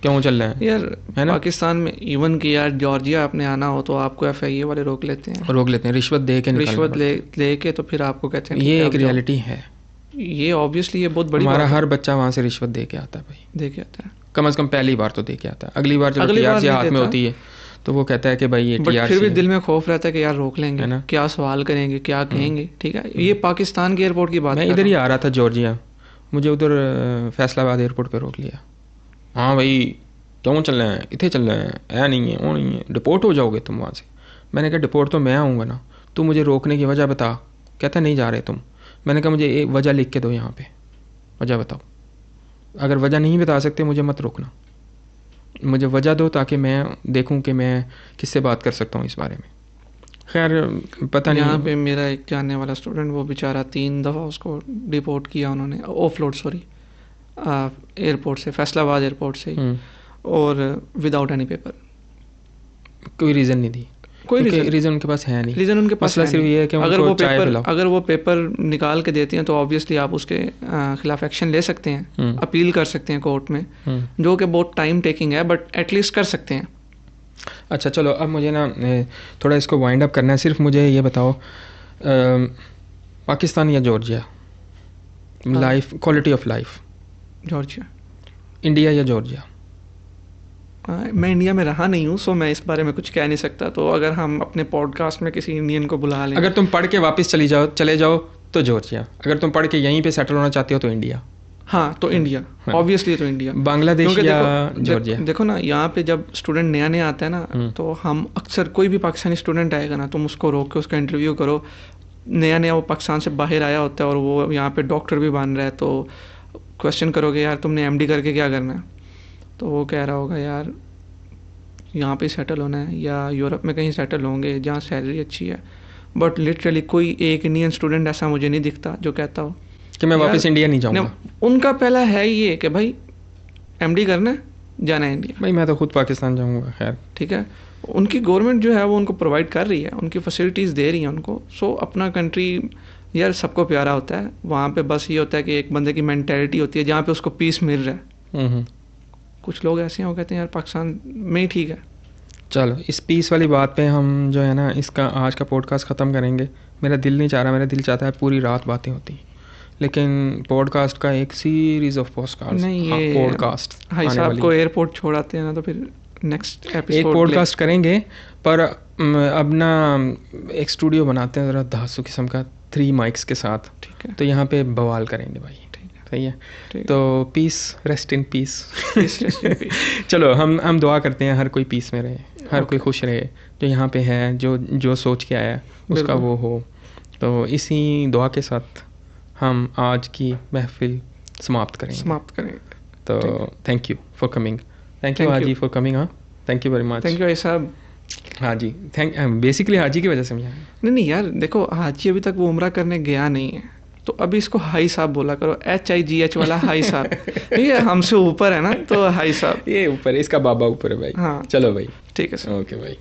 क्यों चल रहा है यार, है ना? पाकिस्तान में इवन कि यार जॉर्जिया आपने आना हो तो आपको FIA वाले रोक लेते हैं, रिश्वत दे के रिश्वत ले के, तो फिर आपको कहते हैं ये एक रियलिटी है। ये ऑब्वियसली ये बहुत बड़ी हमारा हर बच्चा वहाँ से रिश्वत दे के आता है भाई, दे के आता है, कम से कम पहली बार तो दे के आता है। अगली बार जब TRC हाथ में होती है तो वो कहता है कि भाई ये TRC, फिर भी दिल में खौफ रहता है कि यार रोक लेंगे ना, क्या सवाल करेंगे, क्या कहेंगे, ठीक है। ये पाकिस्तान के एयरपोर्ट की बात है। मैं इधर ही आ रहा था जॉर्जिया, मुझे उधर फैसलाबाद एयरपोर्ट पे रोक लिया। हाँ भाई क्यों चल रहे हैं, इतने चल रहे हैं, ऐ नहीं है, वो नहीं है, डिपोर्ट हो जाओगे तुम वहाँ से। मैंने कहा डिपोर्ट तो मैं आऊँगा ना, तू मुझे रोकने की वजह बता। कहता नहीं जा रहे तुम। मैंने कहा मुझे एक वजह लिख के दो, यहाँ पे वजह बताओ। अगर वजह नहीं बता सकते मुझे मत रोकना, मुझे वजह दो ताकि मैं देखूं कि मैं किससे बात कर सकता हूं इस बारे में। खैर पता नहीं। यहाँ पे मेरा एक जानने वाला स्टूडेंट, वो बेचारा 3 दफ़ा उसको डिपोर्ट किया उन्होंने, ऑफलोड सॉरी, एयरपोर्ट से, फैसलाबाद एयरपोर्ट से, और विदाउट एनी पेपर। कोई रीज़न नहीं दी, कोई रीज़न उनके पास है नहीं। रीज़न उनके पास सिर्फ ये है कि अगर वो पेपर निकाल के देते हैं तो ऑब्वियसली आप उसके खिलाफ एक्शन ले सकते हैं, अपील कर सकते हैं कोर्ट में, जो कि बहुत टाइम टेकिंग है, बट एटलीस्ट कर सकते हैं। अच्छा चलो, अब मुझे ना थोड़ा इसको वाइंड अप करना है। सिर्फ मुझे ये बताओ, पाकिस्तान या Georgia, life quality of life? Georgia. India या जॉर्जिया? मैं इंडिया में रहा नहीं हूँ, सो मैं इस बारे में कुछ कह नहीं सकता। तो अगर हम अपने पॉडकास्ट में किसी इंडियन को बुला लें, अगर तुम पढ़ के वापस चले जाओ तो जॉर्जिया, अगर तुम पढ़ के यहीं पे सेटल होना चाहते हो तो इंडिया। हाँ तो इंडिया, ऑब्वियसली तो इंडिया। बांग्लादेश या जॉर्जिया? देखो ना, यहाँ पे जब स्टूडेंट नया आता है ना, तो हम अक्सर, कोई भी पाकिस्तानी स्टूडेंट आएगा ना, तुम उसको रोक के उसका इंटरव्यू करो। नया वो पाकिस्तान से बाहर आया होता है और वो यहाँ पे डॉक्टर भी बन रहा है, तो क्वेश्चन करोगे यार तुमने MD करके क्या करना है, तो वो कह रहा होगा यार यहाँ पे सेटल होना है, या यूरोप में कहीं सेटल होंगे जहाँ सैलरी अच्छी है। बट लिटरली कोई एक इंडियन स्टूडेंट ऐसा मुझे नहीं दिखता जो कहता हो कि मैं वापस इंडिया नहीं जाऊँगा। उनका पहला है ये कि भाई MD करना है, जाना है इंडिया। भाई मैं तो खुद पाकिस्तान जाऊँगा। खैर ठीक है, उनकी गवर्नमेंट जो है वो उनको प्रोवाइड कर रही है, उनकी फैसिलिटीज़ दे रही है उनको। सो अपना कंट्री यार सबको प्यारा होता है। वहाँ पे बस ये होता है कि एक बंदे की मेंटेलिटी होती है जहाँ पे उसको पीस मिल रहा है। कुछ लोग ऐसे हैं वो कहते हैं यार पाकिस्तान में ही ठीक है। चलो इस पीस वाली बात पे हम जो है ना इसका आज का पॉडकास्ट ख़त्म करेंगे। मेरा दिल नहीं चाह रहा, मेरा दिल चाहता है पूरी रात बातें होती, लेकिन पॉडकास्ट का एक सीरीज ऑफ पॉडकास्ट नहीं, ये पॉडकास्ट भाई साहब को एयरपोर्ट छोड़ाते हैं ना, तो फिर नेक्स्ट एपिसोड एक पॉडकास्ट करेंगे। पर अब ना एक स्टूडियो बनाते हैं ज़रा धांसू किस्म का 3 माइक्स के साथ, ठीक है, तो यहाँ पे बवाल करेंगे भाई। ठीक है, सही है। ठीक। तो peace, rest in peace. Peace, rest in peace. चलो हम दुआ करते हैं हर कोई पीस में रहे, हर कोई खुश रहे, जो यहाँ पे है, जो सोच के आया उसका बिल्कुल। वो हो। तो इसी दुआ के साथ हम आज की महफिल समाप्त करेंगे। समाप्त करेंगे। तो thank you for coming, thank you Thank हाजी you. For coming. हाँ, thank you very much. Thank you भाई साहब। हाजी, बेसिकली हाजी की वजह से मैं यहाँ आया। नहीं यार, देखो हाजी अभी तक वो उम्रा करने गया नहीं है, तो अभी इसको हाई साहब बोला करो, HIGH वाला हाई साहब। ठीक है, हमसे ऊपर है ना, तो हाई साहब। ये ऊपर, इसका बाबा ऊपर है भाई। हाँ। चलो भाई, ठीक है सर। ओके भाई।